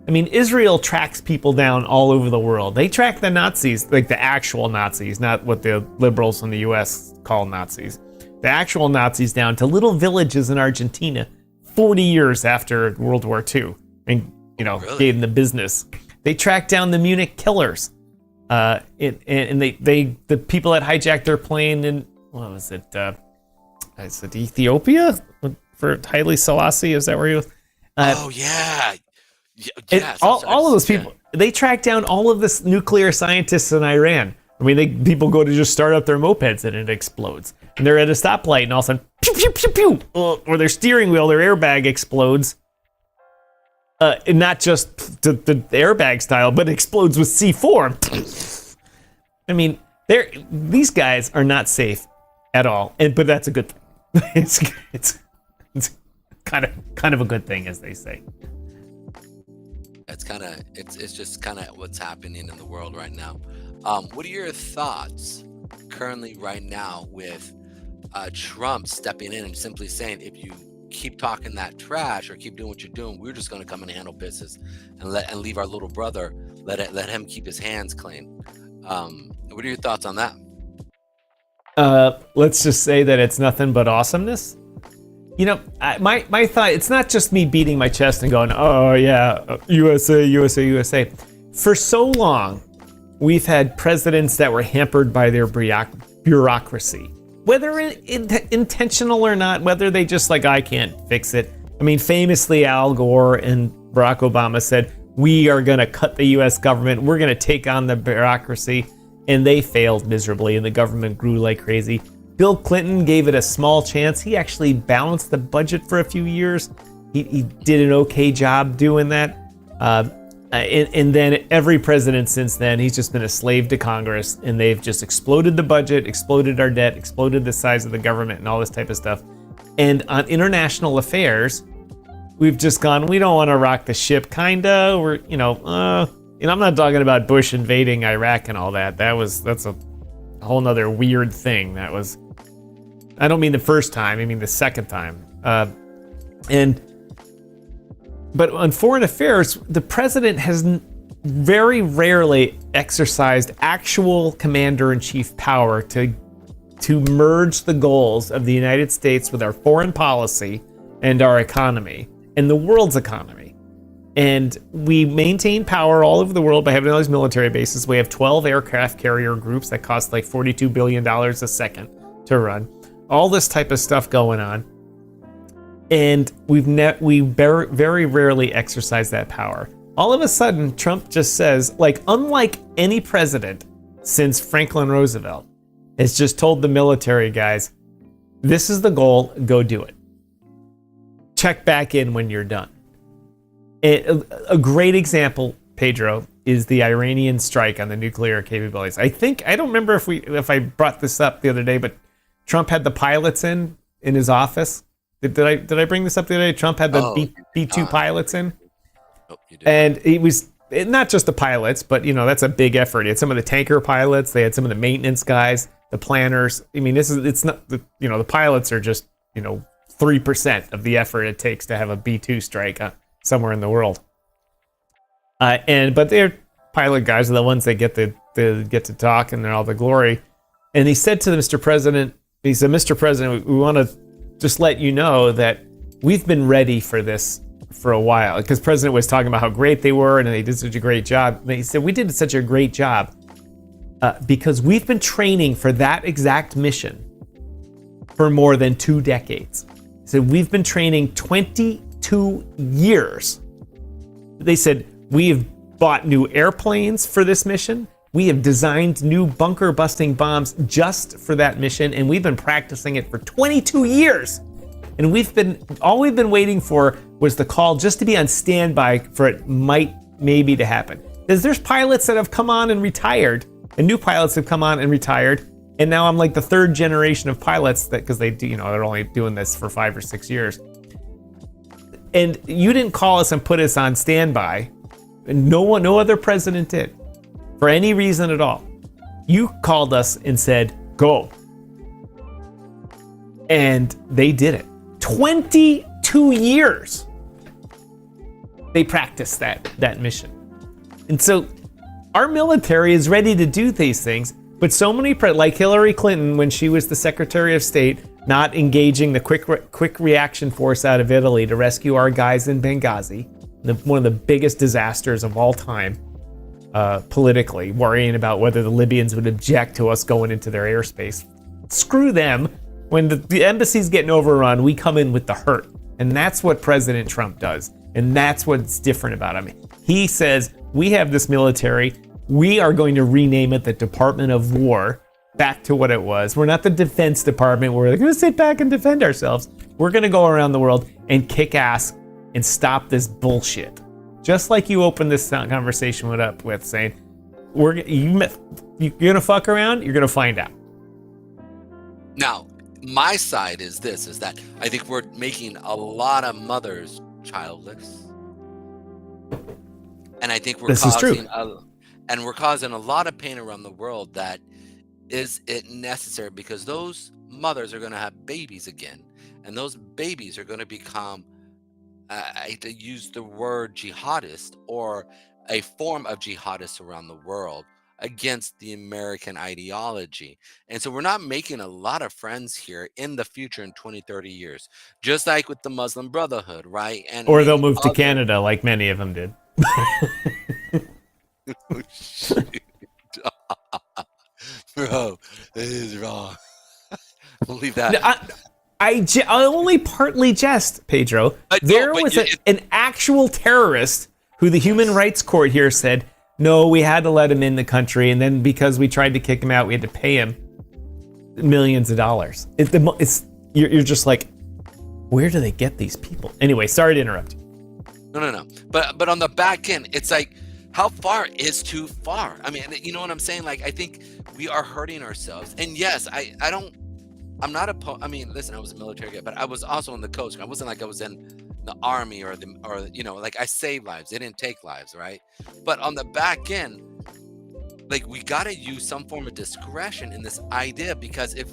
Israel tracks people down all over the world. They track the Nazis, like the actual Nazis, not what the liberals in the U.S. call Nazis. The actual Nazis down to little villages in Argentina 40 years after World War II. And,
Really?
Gave them the business. They tracked down the Munich killers, and the people that hijacked their plane in what was it? Is it Ethiopia for Haile Selassie? Is that where he was?
Oh yeah,
all of those people. Yeah. They tracked down all of the nuclear scientists in Iran. People go to just start up their mopeds and it explodes, and they're at a stoplight and all of a sudden, pew pew pew pew, or their steering wheel, their airbag explodes. And not just the airbag style, but explodes with C4. These guys are not safe at all, but that's a good thing. It's kind of a good thing, as they say.
It's just kind of what's happening in the world right now. What are your thoughts currently right now with Trump stepping in and simply saying, if you keep talking that trash or keep doing what you're doing, we're just going to come and handle business and leave our little brother, let him keep his hands clean. What are your thoughts on that?
Let's just say that it's nothing but awesomeness. You know, my thought, it's not just me beating my chest and going, oh yeah, USA, USA, USA. For so long, we've had presidents that were hampered by their bureaucracy. Whether intentional or not, whether they just like, I can't fix it. I mean, famously, Al Gore and Barack Obama said, we are going to cut the US government. We're going to take on the bureaucracy. And they failed miserably, and the government grew like crazy. Bill Clinton gave it a small chance. He actually balanced the budget for a few years. He did an okay job doing that. And then every president since then, he's just been a slave to Congress, and they've just exploded the budget, exploded our debt, exploded the size of the government, and all this type of stuff. And on international affairs, we've just gone, we don't want to rock the ship, kinda. We're, I'm not talking about Bush invading Iraq and all that. That's a whole nother weird thing. I don't mean the first time, I mean the second time. But on foreign affairs, the president has very rarely exercised actual commander-in-chief power to merge the goals of the United States with our foreign policy and our economy and the world's economy. And we maintain power all over the world by having all these military bases. We have 12 aircraft carrier groups that cost like $42 billion a second to run. All this type of stuff going on. And we very rarely exercise that power. All of a sudden, Trump just says, like, unlike any president since Franklin Roosevelt, has just told the military guys, this is the goal, go do it. Check back in when you're done. A great example, Pedro, is the Iranian strike on the nuclear capabilities. I don't remember if I brought this up the other day, but Trump had the pilots in his office. Did I bring this up the other day? Trump had the B-2 pilots in.
Oh, you did.
And it was not just the pilots, but that's a big effort. He had some of the tanker pilots. They had some of the maintenance guys, the planners. I mean, it's not the pilots are just 3% of the effort it takes to have a B-2 strike somewhere in the world. But their pilot guys are the ones that get to talk and they're all the glory. And he said to Mr. President, Mr. President, we want to just let you know that we've been ready for this for a while. Because the president was talking about how great they were and they did such a great job. And he said, we did such a great job because we've been training for that exact mission for more than 2 decades. He said, we've been training 22 years. They said, we have bought new airplanes for this mission. We have designed new bunker busting bombs just for that mission, and we've been practicing it for 22 years. And all we've been waiting for was the call just to be on standby for it maybe to happen. Because there's pilots that have come on and retired, and new pilots have come on and retired, and now I'm like the 3rd generation of pilots because they do, they're only doing this for 5 or 6 years. And you didn't call us and put us on standby. And no other president did. For any reason at all. You called us and said, go. And they did it. 22 years they practiced that mission. And so our military is ready to do these things, but so many, like Hillary Clinton when she was the Secretary of State, not engaging the quick reaction force out of Italy to rescue our guys in Benghazi, one of the biggest disasters of all time. Politically, worrying about whether the Libyans would object to us going into their airspace. Screw them. When the embassy's getting overrun, we come in with the hurt. And that's what President Trump does. And that's what's different about him. He says, we have this military. We are going to rename it the Department of War back to what it was. We're not the Defense Department where we're going to sit back and defend ourselves. We're going to go around the world and kick ass and stop this bullshit. Just like you opened this conversation with saying, you're gonna fuck around, you're gonna find out.
Now, my side is that I think we're making a lot of mothers childless, and I think we're causing a lot of pain around the world that Is it necessary? Because those mothers are going to have babies again, and those babies are going to become, I hate to use the word jihadist, or a form of jihadists around the world against the American ideology. And so we're not making a lot of friends here in the future in 20, 30 years, just like with the Muslim Brotherhood, right? And
Or they'll
many
move to
other.
Canada like many of them did.
Oh, shoot. Bro, this is wrong. We'll leave that.
I only partly jest, Pedro. There was an actual terrorist who the Human Rights Court here said, no, we had to let him in the country, and then because we tried to kick him out, we had to pay him millions of dollars. You're just like, where do they get these people? Anyway, sorry to interrupt.
No. But on the back end, it's like, how far is too far? I mean, you know what I'm saying? Like, I think we are hurting ourselves. And yes, I'm not I mean, listen, I was a military guy, but I was also in the Coast Guard. I wasn't like I was in the Army or like I saved lives. They didn't take lives, right? But on the back end, like, we got to use some form of discretion in this idea, because if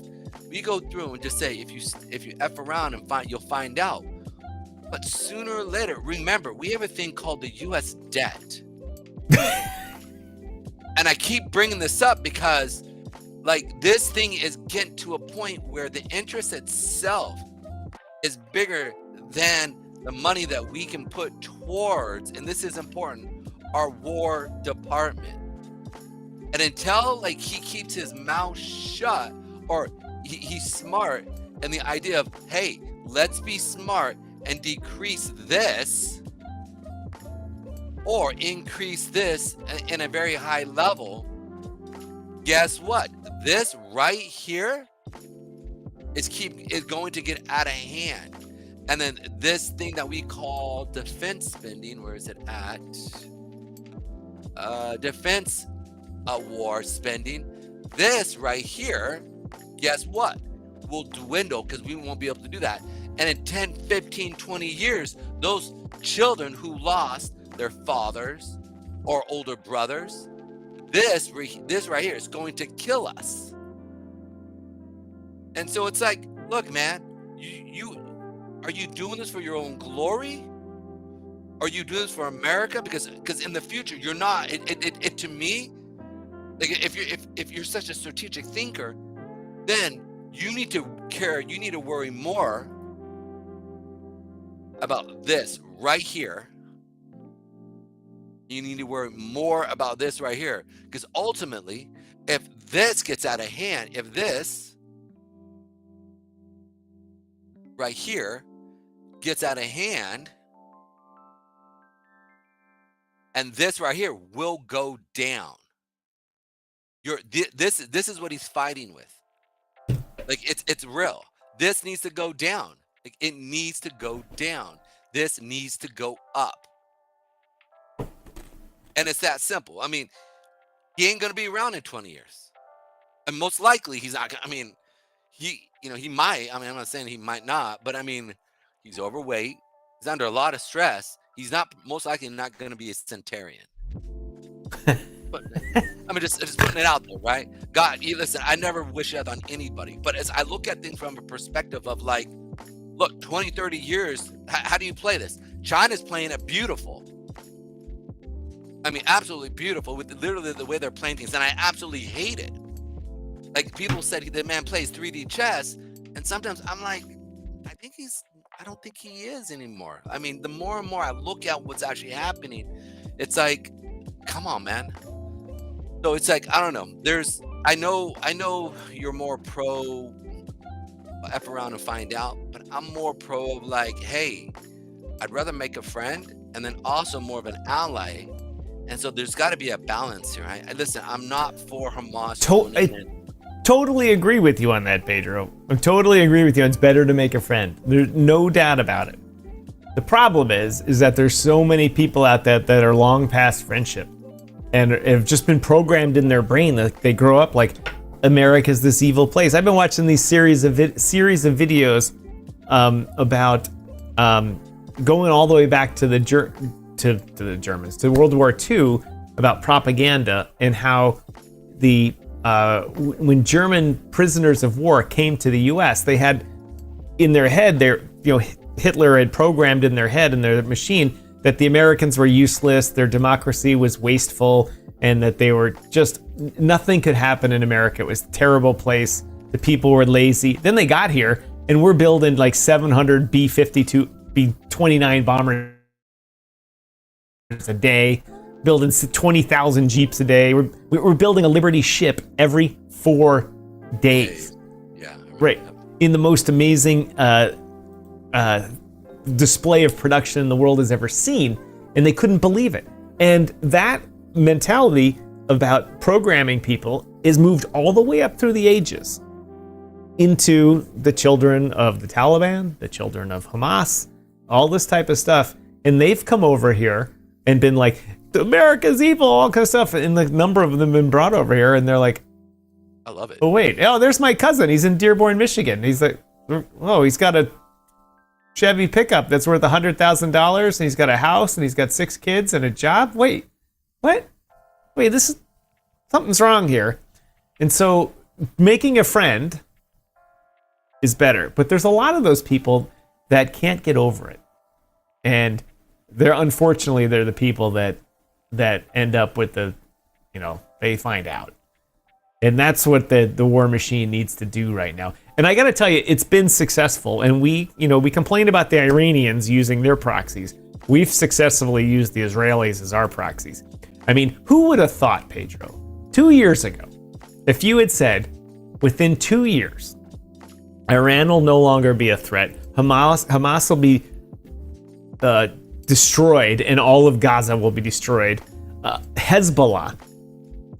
we go through and just say, if you F around and you'll find out. But sooner or later, remember, we have a thing called the U.S. debt. And I keep bringing this up because, like, this thing is getting to a point where the interest itself is bigger than the money that we can put towards, and this is important, our War Department. And until, like, he keeps his mouth shut, or he's smart, and the idea of, hey, let's be smart and decrease this or increase this in a very high level, guess what? This right here is going to get out of hand. And then this thing that we call defense spending, where is it at? Defense war spending. This right here, guess what? Will dwindle, because we won't be able to do that. And in 10, 15, 20 years, those children who lost their fathers or older brothers, this right here is going to kill us. And so it's like, look, man, you are you doing this for your own glory? Are you doing this for America? Because in the future, you're not. It to me, like, if you're such a strategic thinker, then you need to care. You need to worry more about this right here. You need to worry more about this right here, because ultimately, if this gets out of hand, if this right here gets out of hand, and this right here will go down. This is what he's fighting with. Like, it's real. This needs to go down. Like, it needs to go down. This needs to go up. And it's that simple. I mean, he ain't gonna be around in 20 years. And most likely he's not gonna, I mean, he might. I mean, I'm not saying he might not, but I mean, he's overweight. He's under a lot of stress. He's most likely not gonna be a centurion. But I mean, just putting it out there, right? God, listen, I never wish that on anybody. But as I look at things from a perspective of, like, look, 20, 30 years, how do you play this? China's playing it beautiful. I mean, absolutely beautiful with literally the way they're playing things. And I absolutely hate it. Like, people said the man plays 3D chess. And sometimes I'm like, I don't think he is anymore. I mean, the more and more I look at what's actually happening, it's like, come on, man. So it's like, I don't know. I know you're more pro F around and find out, but I'm more pro of, like, hey, I'd rather make a friend and then also more of an ally. And so there's got to be a balance here. Listen, I'm not for Hamas.
I totally agree with you on that, Pedro. I totally agree with you. It's better to make a friend. There's no doubt about it. The problem is that there's so many people out there that are long past friendship and have just been programmed in their brain that they grow up like America's this evil place. I've been watching these series of videos about going all the way back to the Germans, to World War II, about propaganda and how the when German prisoners of war came to the U.S., they had in their head, Hitler had programmed in their head, in their machine, that the Americans were useless, their democracy was wasteful, and that they were just, nothing could happen in America. It was a terrible place. The people were lazy. Then they got here, and we're building like 700 B-52, B-29 bombers a day, building 20,000 Jeeps a day. We're building a Liberty ship every 4 days.
Yeah.
Right. In the most amazing display of production the world has ever seen, and they couldn't believe it. And that mentality about programming people is moved all the way up through the ages into the children of the Taliban, the children of Hamas, all this type of stuff. And they've come over here and been like, America's evil, all kind of stuff. And the number of them have been brought over here, and they're like,
I love it.
Oh, wait. Oh, there's my cousin. He's in Dearborn, Michigan. He's like, oh, he's got a Chevy pickup that's worth $100,000, and he's got a house, and he's got 6 kids and a job. Wait, what? Wait, something's wrong here. And so making a friend is better. But there's a lot of those people that can't get over it. And unfortunately, they're the people that end up with they find out. And that's what the war machine needs to do right now. And I got to tell you, it's been successful. And we complained about the Iranians using their proxies. We've successfully used the Israelis as our proxies. I mean, who would have thought, Pedro, 2 years ago, if you had said, within 2 years, Iran will no longer be a threat, Hamas will be destroyed, and all of Gaza will be destroyed, Hezbollah,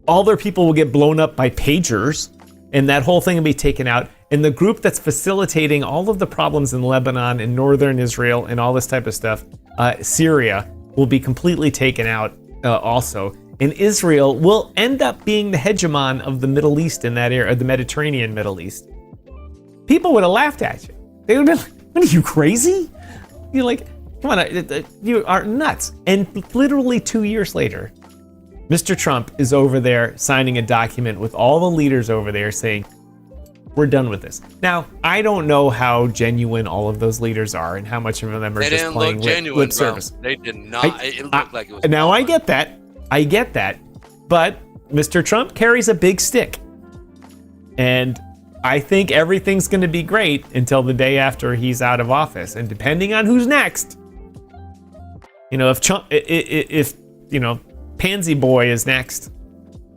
all their people will get blown up by pagers, and that whole thing will be taken out. And the group that's facilitating all of the problems in Lebanon and northern Israel and all this type of stuff, Syria, will be completely taken out also. And Israel will end up being the hegemon of the Middle East in that area, the Mediterranean Middle East. People would have laughed at you. They would have been like, what are you, crazy? You're like, come on, you are nuts. And literally 2 years later, Mr. Trump is over there signing a document with all the leaders over there saying, we're done with this. Now, I don't know how genuine all of those leaders are and how much of them are just playing lip service.
They did not. It looked like it was.
Now, I get that. But Mr. Trump carries a big stick. And I think everything's going to be great until the day after he's out of office. And depending on who's next, if Pansy Boy is next,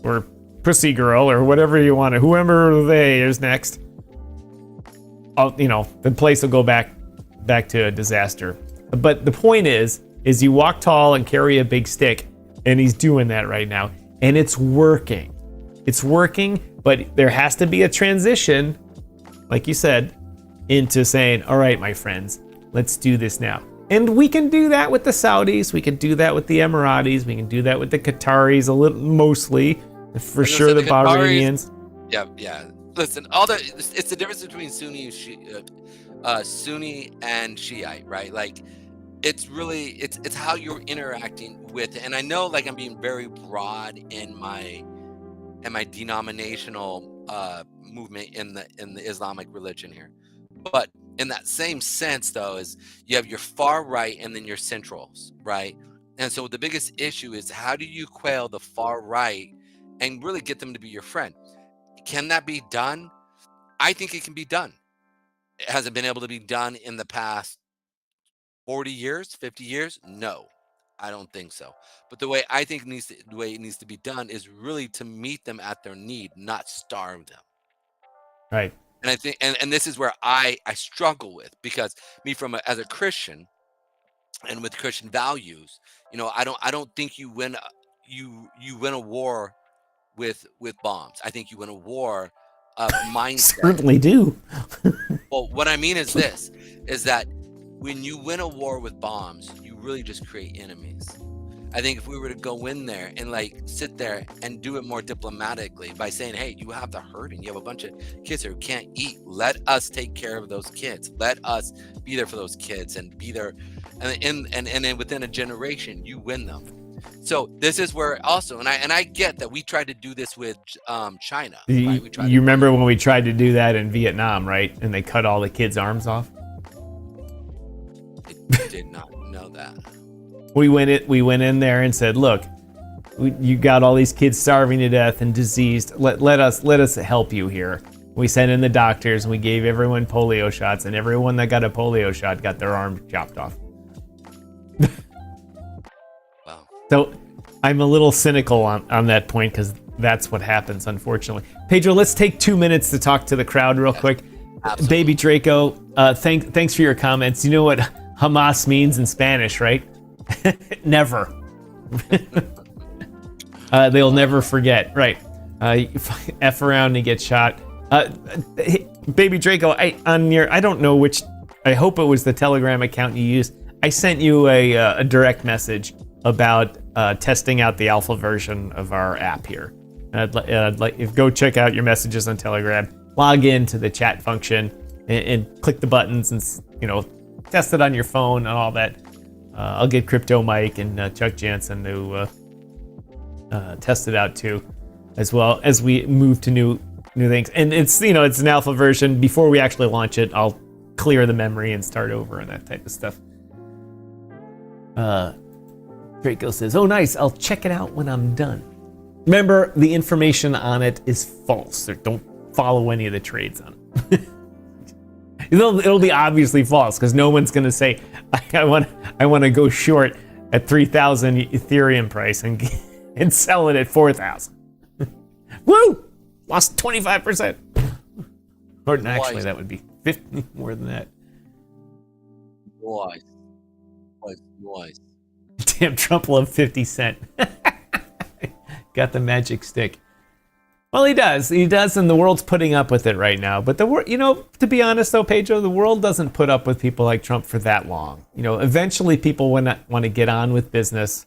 or Pussy Girl, or whatever you want to, whoever they is next, the place will go back to a disaster. But the point is you walk tall and carry a big stick, and he's doing that right now, and it's working. It's working, but there has to be a transition, like you said, into saying, all right, my friends, let's do this now. And we can do that with the Saudis. We can do that with the Emiratis. We can do that with the Qataris, mostly. For sure, the Bahrainians.
Yeah. Listen, it's the difference between Sunni and Shiite, right? Like, it's really it's how you're interacting with it. And I know, like, I'm being very broad in my denominational movement in the Islamic religion here, but in that same sense, though, is you have your far right and then your centrals, right? And so the biggest issue is, how do you quail the far right and really get them to be your friend? Can that be done? I think it can be done. Has it been able to be done in the past 40 years, 50 years? No, I don't think so. But the way it needs to be done is really to meet them at their need, not starve them.
Right.
And I think, and this is where I struggle with, because as a Christian and with Christian values, I don't think you win a war with bombs. I think you win a war of mindset.
Certainly do.
Well, what I mean is this, is that when you win a war with bombs, you really just create enemies. I think if we were to go in there and like sit there and do it more diplomatically by saying, hey, you have the hurting, you have a bunch of kids who can't eat, let us take care of those kids, let us be there for those kids and be there, and then within a generation you win them. So this is where also, and I get that we tried to do this with China.
You,
Right?
you remember when we tried to do that in Vietnam, right? And they cut all the kids' arms off.
I did not know that.
We went in there and said, look, you got all these kids starving to death and diseased. Let us help you here. We sent in the doctors and we gave everyone polio shots, and everyone that got a polio shot got their arm chopped off.
Wow.
So I'm a little cynical on that point because that's what happens, unfortunately. Pedro, let's take 2 minutes to talk to the crowd real quick.
Absolutely.
Baby Draco, thanks for your comments. You know what Hamas means in Spanish, right? Never. They'll never forget, right? F around and get shot. Baby Draco, I don't know which. I hope it was the Telegram account you used. I sent you a direct message about testing out the alpha version of our app here. Go check out your messages on Telegram. Log into the chat function and click the buttons and test it on your phone and all that. I'll get Crypto Mike and Chuck Jansen to test it out too, as well as we move to new things. And it's an alpha version. Before we actually launch it, I'll clear the memory and start over and that type of stuff. Draco says, "Oh, nice. I'll check it out when I'm done." Remember, the information on it is false. So don't follow any of the trades on it. It'll be obviously false because no one's gonna say, I want to go short at 3,000 Ethereum price and sell it at 4,000. Woo! Lost 25%. Or actually, that would be 50 more than that.
Noise.
Damn, Trump loved 50 cent. Got the magic stick. Well, he does, and the world's putting up with it right now. But to be honest though, Pedro, the world doesn't put up with people like Trump for that long. Eventually people want to get on with business.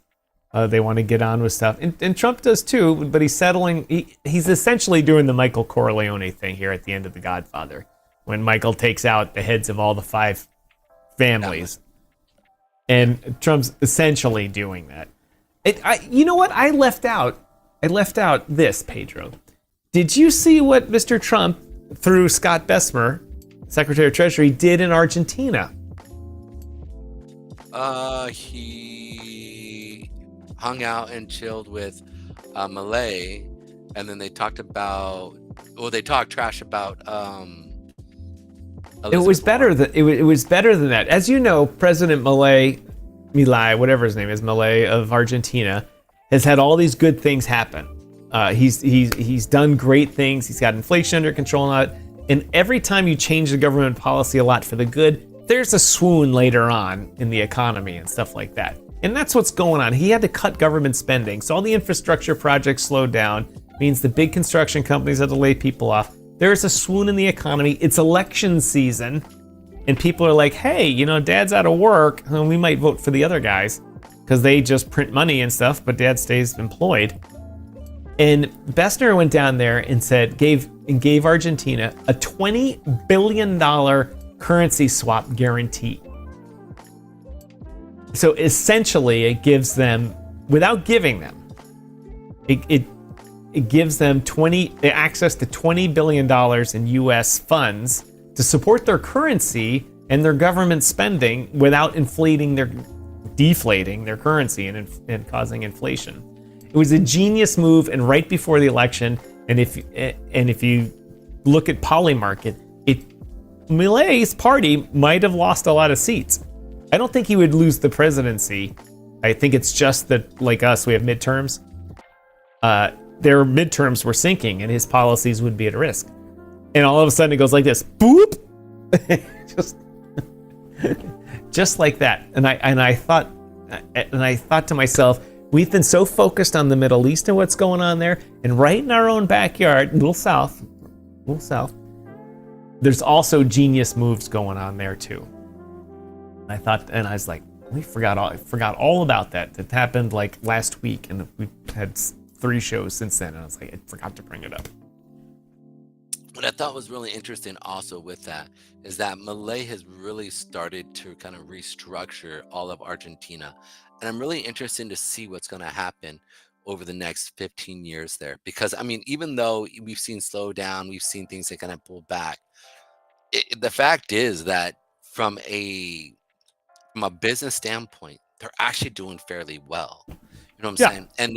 They want to get on with stuff, and Trump does too. But he's settling. He's essentially doing the Michael Corleone thing here at the end of The Godfather, when Michael takes out the heads of all the 5 families, and Trump's essentially doing that. You know what? I left out this, Pedro. Did you see what Mr. Trump, through Scott Bessemer, Secretary of Treasury, did in Argentina?
He hung out and chilled with Malay, and then they talked trash about
It was better than it was better than that. As you know, President Milei, whatever his name is, Milei of Argentina, has had all these good things happen. He's done great things. He's got inflation under control and all that. And every time you change the government policy a lot for the good, there's a swoon later on in the economy and stuff like that. And that's what's going on. He had to cut government spending, so all the infrastructure projects slowed down. Means the big construction companies had to lay people off. There's a swoon in the economy. It's election season, and people are like, hey, Dad's out of work, and we might vote for the other guys because they just print money and stuff, but Dad stays employed. And Bessner went down there and gave Argentina a $20 billion currency swap guarantee. So essentially, it gives them, without giving them, it gives them access to $20 billion in U.S. funds to support their currency and their government spending without deflating their currency and causing inflation. It was a genius move, and right before the election. And if you look at Polymarket, Milei's party might have lost a lot of seats. I don't think he would lose the presidency. I think it's just that, like us, we have midterms. Their midterms were sinking, and his policies would be at risk. And all of a sudden, it goes like this, boop, just like that. And I thought to myself, we've been so focused on the Middle East and what's going on there, and right in our own backyard, a little south, there's also genius moves going on there too. I was like, I forgot all about that. That happened like last week, and we've had 3 shows since then, and I was like, I forgot to bring it up.
what I thought was really interesting also with that is that Malay has really started to kind of restructure all of Argentina. And I'm really interested to see what's going to happen over the next 15 years there. Because, I mean, even though we've seen slow down, we've seen things that kind of pull back, the fact is that from a business standpoint, they're actually doing fairly well. You know what I'm
Yeah.
saying? And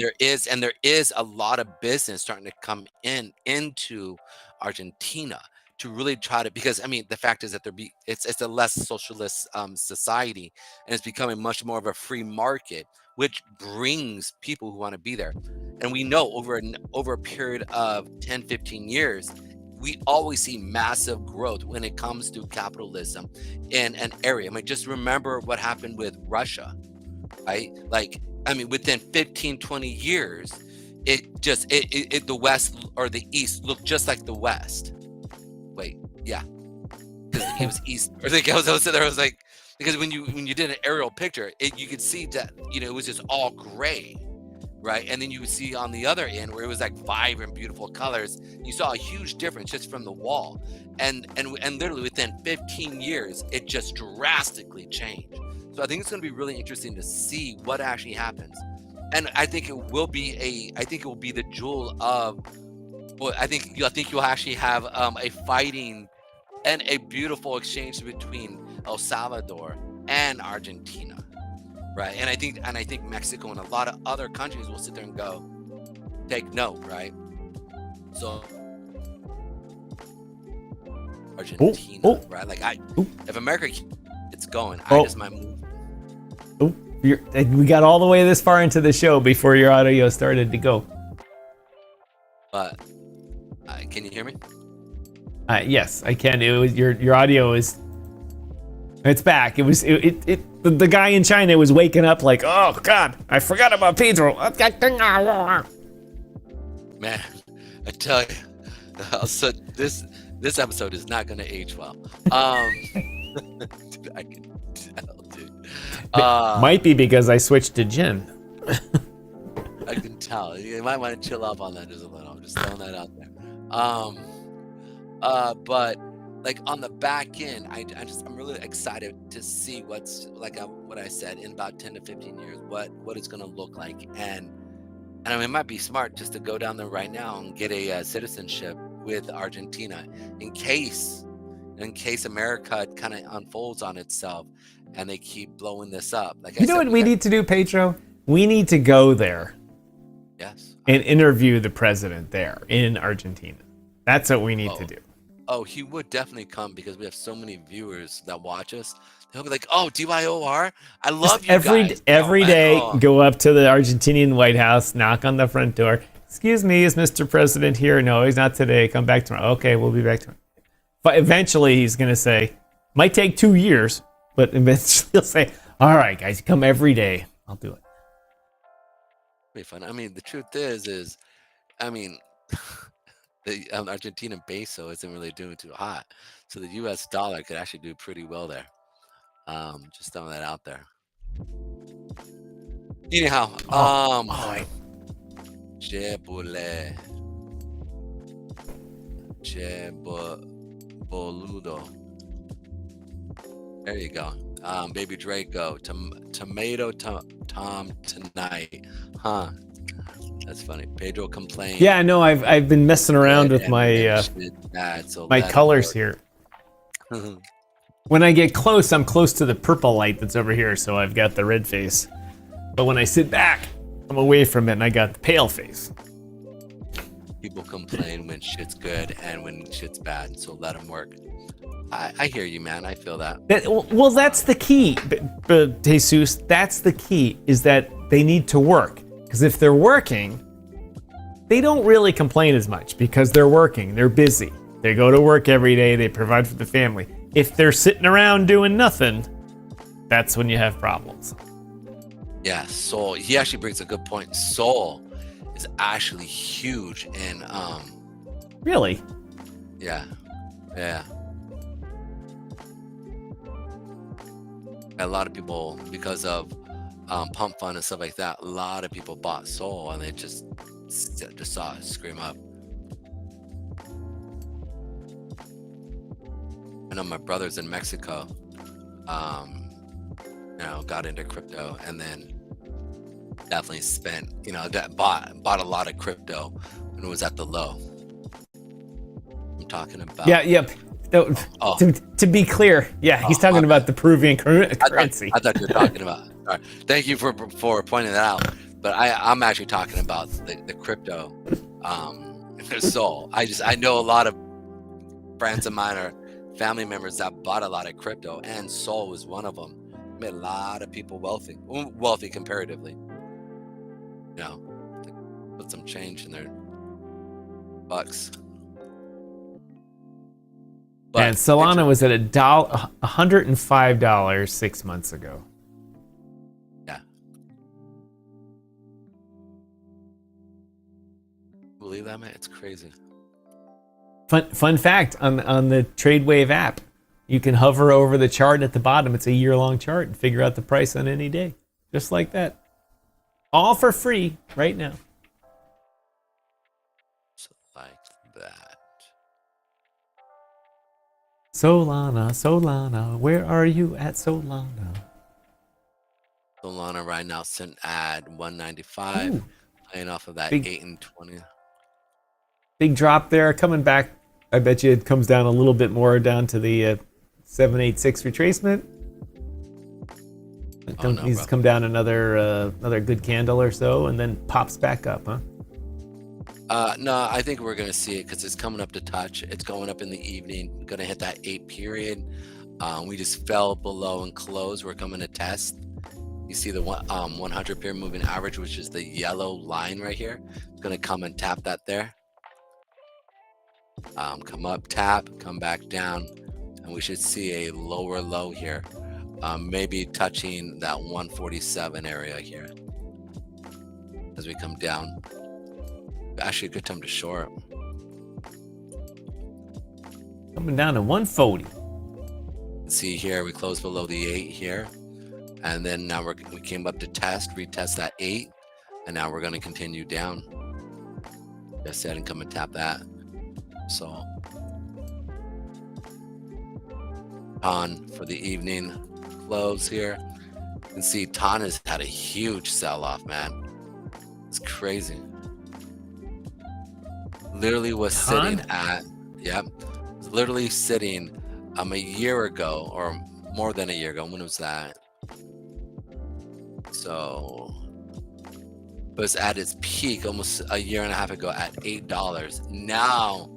there is a lot of business starting to come into Argentina to really try to, because I mean the fact is that it's a less socialist society, and it's becoming much more of a free market, which brings people who want to be there. And we know over a period of 10, 15 years, we always see massive growth when it comes to capitalism in an area. I mean, just remember what happened with Russia, right? Like, I mean, within 15, 20 years, the West or the East looked just like the West. Wait, yeah, because it was East. Or like I was like, because when you did an aerial picture, you could see that it was just all gray, right? And then you would see on the other end where it was like vibrant, beautiful colors. You saw a huge difference just from the wall, and literally within 15 years, it just drastically changed. So I think it's going to be really interesting to see what actually happens, and I think it will be the jewel of. Well, I think you'll actually have a fighting and a beautiful exchange between El Salvador and Argentina, right? And I think Mexico and a lot of other countries will sit there and go, take note, right? So Argentina, right? Like if America gets going, I just might move.
We got all the way this far into the show before your audio started to go.
But can you hear me?
Yes, I can. It was your audio is. It's back. It was the guy in China was waking up like, oh God, I forgot about Pedro.
Man, I tell you, so this episode is not going to age well. Dude, I can tell, dude.
Might be because I switched to gin.
I can tell. You might want to chill up on that just a little. I'm just throwing that out there. But like on the back end, I'm really excited to see what's like what I said in about 10 to 15 years, what it's going to look like. And I mean, it might be smart just to go down there right now and get a citizenship with Argentina in case America kind of unfolds on itself and they keep blowing this up. Like
you know what we need to do, Pedro? We need to go there.
Yes.
And interview the president there in Argentina. That's what we need to do.
Oh, he would definitely come because we have so many viewers that watch us. They'll be like, "Oh, DYOR, I love you guys."
Every day, go up to the Argentinian White House, knock on the front door. Excuse me, is Mr. President here? No, he's not today. Come back tomorrow. Okay, we'll be back tomorrow. But eventually, he's going to say, might take 2 years, but eventually he'll say, all right, guys, come every day. I'll do it.
Be fun. I mean, the truth is, I mean, the Argentine peso isn't really doing too hot, so the U.S. dollar could actually do pretty well there. Just throwing that out there. Anyhow, boludo. There you go. Baby Draco, tomato Tom tonight, huh? That's funny. Pedro complained.
Yeah, no, I've been messing around with my my colors here. When I get close, I'm close to the purple light that's over here, so I've got the red face. But when I sit back, I'm away from it, and I got the pale face.
People complain when shit's good and when shit's bad, so let them work. I hear you, man. I feel that.
Well, that's the key, Jesus. That's the key, is that they need to work. Because if they're working, they don't really complain as much because they're working. They're busy. They go to work every day. They provide for the family. If they're sitting around doing nothing, that's when you have problems.
Yeah, Seoul. He actually brings a good point. Seoul is actually huge in
Really?
Yeah. A lot of people, because of pump fund and stuff like that, a lot of people bought Seoul and they just saw it scream up. I know my brothers in Mexico, got into crypto, and then definitely spent, bought a lot of crypto when it was at the low. I'm talking about.
Yeah, yep.
Oh.
To be clear, he's talking about the Peruvian currency.
I thought you were talking about. All right. Thank you for pointing that out. But I'm actually talking about the crypto, Sol. I know a lot of friends of mine or family members that bought a lot of crypto, and Sol was one of them. Made a lot of people wealthy comparatively. Put some change in their bucks. But
and Solana was at $105 6 months ago.
Yeah. Believe that, man? It's crazy.
Fun fact on the TradeWave app, you can hover over the chart at the bottom. It's a year-long chart and figure out the price on any day, just like that. All for free right now.
So like that.
Solana, where are you at Solana?
Solana right now sitting at 195,
Ooh.
playing off of that
Big-
8 and 20.
Big drop there, coming back. I bet you it comes down a little bit more down to the 786 retracement. Needs to come down another good candle or so, and then pops back up, huh?
No, I think we're going to see it because it's coming up to touch. It's going up in the evening, going to hit that 8 period. We just fell below and closed. We're coming to test. You see the 100 period moving average, which is the yellow line right here. It's going to come and tap that there. Come up, tap, come back down, and we should see a lower low here. Maybe touching that 147 area here as we come down. Actually, a good time to short.
Coming down to 140.
See here, we closed below the 8 here, and then now we came up to retest that 8, and now we're going to continue down. Just ahead and come and tap that. So TON for the evening close here. You can see TON has had a huge sell-off, man. It's crazy. Literally was
TON?
sitting at, literally sitting a year ago, or more than a year ago. When was that? So it was at its peak almost a year and a half ago at $8. Now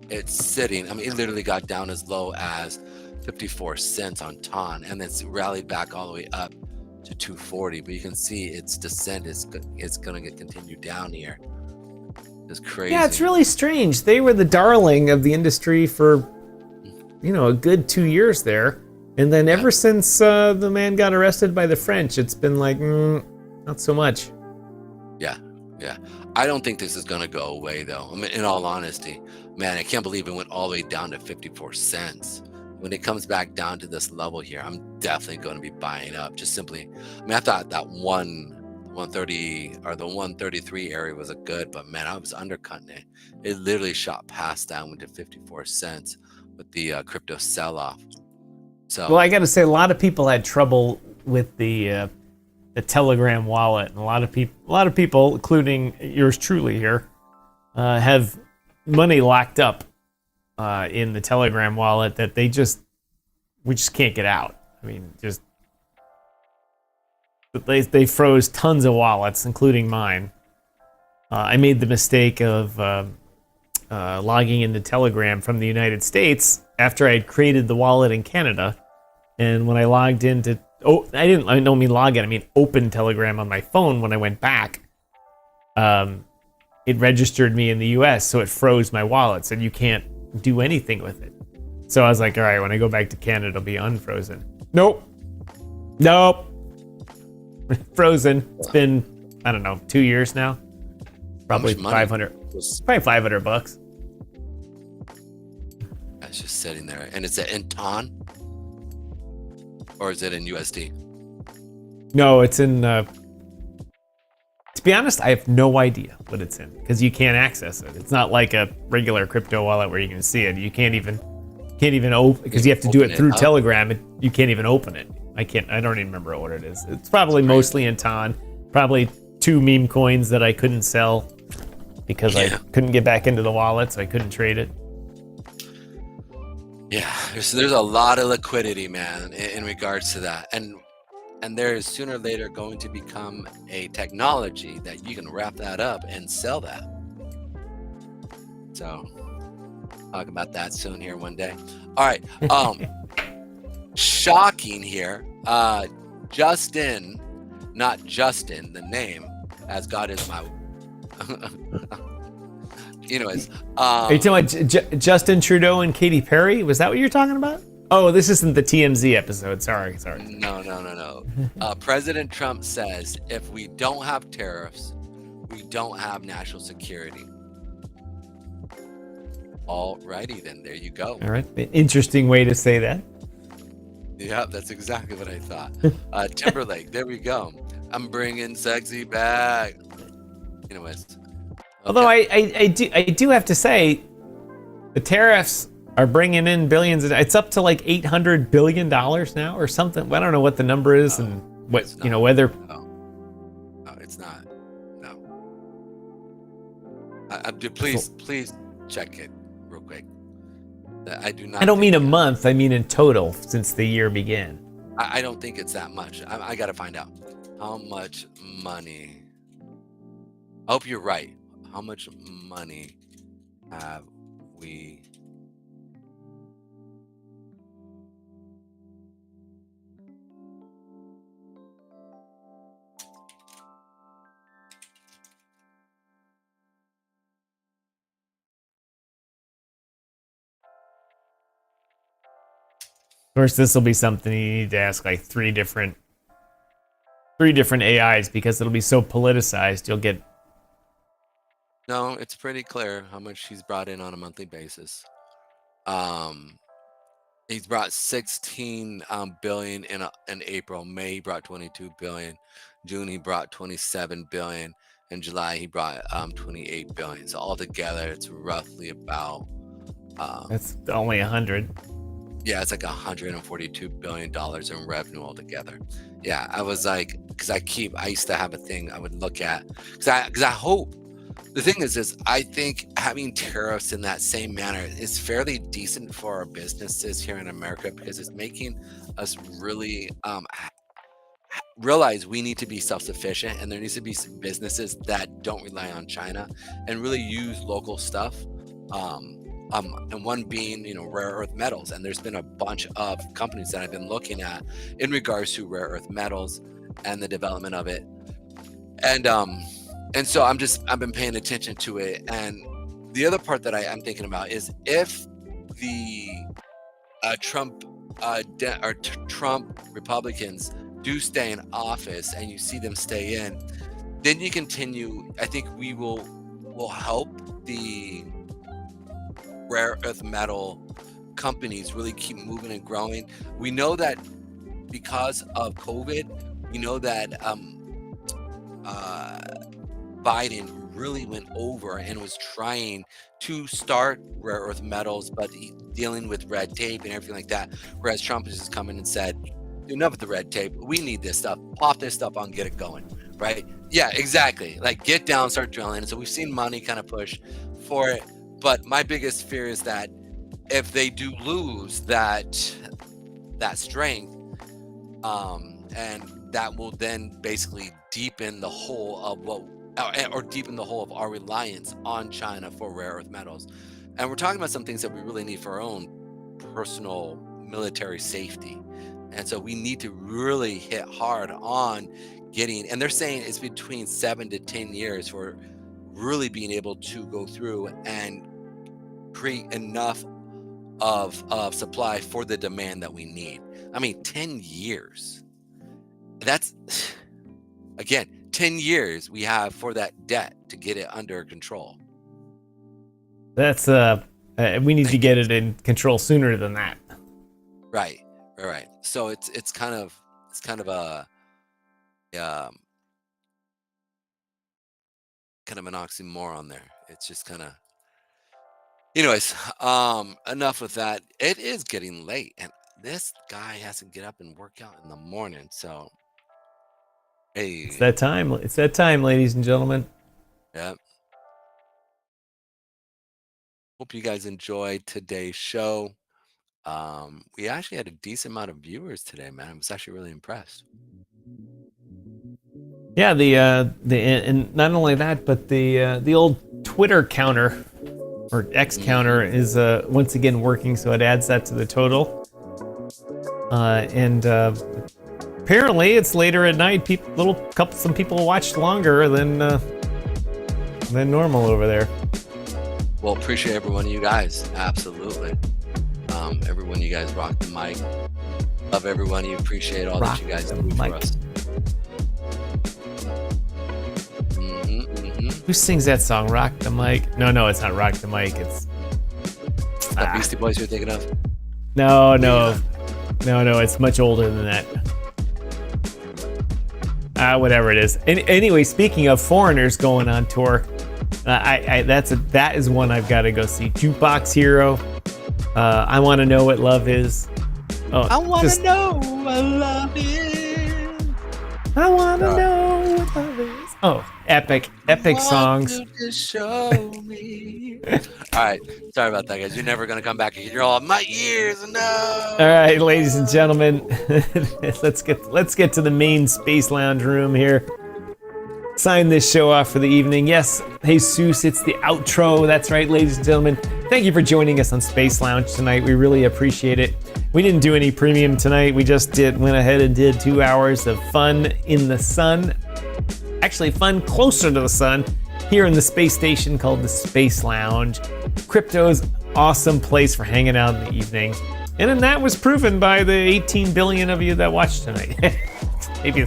it's sitting, it literally got down as low as 54 cents on TON, and then it's rallied back all the way up to 240. But you can see its descent is going to continue down here. It's crazy.
Yeah, it's really strange. They were the darling of the industry for, a good 2 years there. And then ever since the man got arrested by the French, it's been like, not so much.
Yeah. I don't think this is going to go away, though. In all honesty, man, I can't believe it went all the way down to 54 cents. When it comes back down to this level here, I'm definitely going to be buying up. Just simply, I thought that 130 or the 133 area was a good, but man, I was undercutting it. It literally shot past that, went to 54 cents with the crypto sell-off. So,
well, I got to say, a lot of people had trouble with the Telegram wallet, and a lot of people, including yours truly here, have money locked up in the Telegram wallet that we just can't get out. They froze tons of wallets, including mine. I made the mistake of logging into Telegram from the United States after I had created the wallet in Canada, and when I logged into I don't mean log in, I mean open Telegram on my phone when I went back. It registered me in the US, so it froze my wallet, said you can't do anything with it. So I was like, all right, when I go back to Canada, it'll be unfrozen. Nope. Frozen. It's been, I don't know, 2 years now. Probably 500. Probably $500.
That's just sitting there. And is it in TON? Or is it in USD?
No, it's in, to be honest, I have no idea what it's in, because you can't access it. It's not like a regular crypto wallet where you can see it. You can't even Can't even open, because you have to do
Open
it
it
through
up.
Telegram. You can't even open it. I don't even remember what it is. It's probably mostly in TON. Probably 2 meme coins that I couldn't sell because I couldn't get back into the wallet, so I couldn't trade it.
Yeah, there's a lot of liquidity, man, in regards to that, and there is sooner or later going to become a technology that you can wrap that up and sell that. So, talk about that soon here one day. All right, shocking here. Justin, not Justin, the name, as God is my. Anyways,
are you talking about Justin Trudeau and Katy Perry? Was that what you're talking about? Oh, this isn't the TMZ episode. Sorry.
No. President Trump says if we don't have tariffs, we don't have national security. All righty then, there you go.
All right, interesting way to say that.
Yeah, that's exactly what I thought. Timberlake, there we go. I'm bringing sexy back. Anyways. Okay.
Although I do have to say, the tariffs are bringing in billions. It's up to like $800 billion now or something. I don't know what the number is and what whether.
No, it's not. No. Please check it real quick. I do not.
I don't mean a month. I mean in total since the year began.
I don't think it's that much. I got to find out how much money. I hope you're right. How much money have we?
Of course, this will be something you need to ask like three different AIs because it'll be so politicized. You'll get.
No, it's pretty clear how much he's brought in on a monthly basis. He's brought 16 billion in April. May he brought 22 billion. June he brought 27 billion. In July he brought 28 billion. So altogether, it's roughly about.
That's only 100.
Yeah, it's like $142 billion in revenue altogether. Yeah, I was like, because I used to have a thing I would look at, because I hope. The thing is I think having tariffs in that same manner is fairly decent for our businesses here in America because it's making us really realize we need to be self-sufficient, and there needs to be some businesses that don't rely on China and really use local stuff. And one being, rare earth metals. And there's been a bunch of companies that I've been looking at in regards to rare earth metals and the development of it. And so I've been paying attention to it. And the other part that I'm thinking about is if the Trump Republicans do stay in office and you see them stay in, then you continue. I think we will help the rare earth metal companies really keep moving and growing. We know that because of COVID, we know that Biden really went over and was trying to start rare earth metals, but dealing with red tape and everything like that. Whereas Trump has just come in and said, enough of the red tape. We need this stuff. Pop this stuff on, get it going. Right? Yeah, exactly. Like get down, start drilling. And so we've seen money kind of push for it. But my biggest fear is that if they do lose that strength, and that will then basically deepen the hole of our reliance on China for rare earth metals. And we're talking about some things that we really need for our own personal military safety. And so we need to really hit hard on getting, and they're saying it's between 7 to 10 years for really being able to go through and create enough of supply for the demand that we need. I mean, 10 years. That's, again, 10 years we have for that debt to get it under control.
That's we need to get it in control sooner than that.
Right. So it's kind of a kind of an oxymoron there. It's just kind of, Anyways, enough with that. It is getting late, and this guy has to get up and work out in the morning. So,
It's
hey,
that time. It's that time, ladies and gentlemen.
yeah. Hope you guys enjoyed today's show. We actually had a decent amount of viewers today, man. I was actually really impressed.
Yeah, and not only that, but the old Twitter counter or X counter is once again working, so it adds that to the total. And apparently, it's later at night. Some people watched longer than normal over there.
Well, appreciate every one of you guys. Absolutely. Every one of you guys rock the mic. Love every one of you. Appreciate all that you guys do for us.
Who sings that song? Rock the Mic? No, it's not Rock the Mic. It's
the Beastie Boys you're thinking of?
No. It's much older than that. Whatever it is. Anyway, speaking of foreigners going on tour, that is one I've got to go see. Jukebox Hero. I Want to Know What Love Is. Oh,
I want to know what love is.
I want to know what love is. Oh, epic songs.
To show me. All right, sorry about that, guys. You're never gonna come back. You're all my ears. No.
All right, ladies and gentlemen, let's get to the main Space Lounge room here. Sign this show off for the evening. Yes, Jesus, it's the outro. That's right, ladies and gentlemen. Thank you for joining us on Space Lounge tonight. We really appreciate it. We didn't do any premium tonight. We just went ahead and did 2 hours of fun in the sun. Actually, fun closer to the sun here in the space station called the Space Lounge. Crypto's awesome place for hanging out in the evening. And then that was proven by the 18 billion of you that watched tonight. Maybe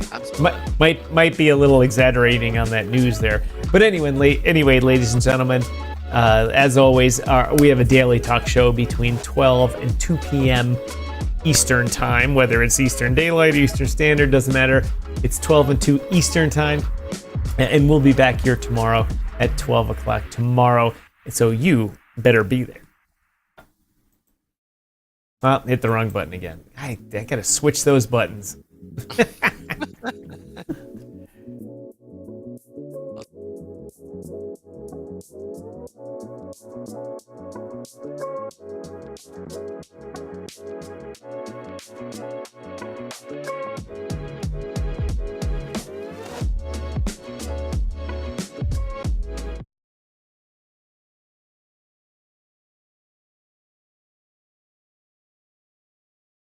might be a little exaggerating on that news there. But anyway, ladies and gentlemen, as always, we have a daily talk show between 12 and 2 p.m. Eastern time, whether it's Eastern Daylight, Eastern Standard, doesn't matter. It's 12 and 2 Eastern time. And we'll be back here tomorrow at 12 o'clock tomorrow. So you better be there. Well, hit the wrong button again. I gotta switch those buttons.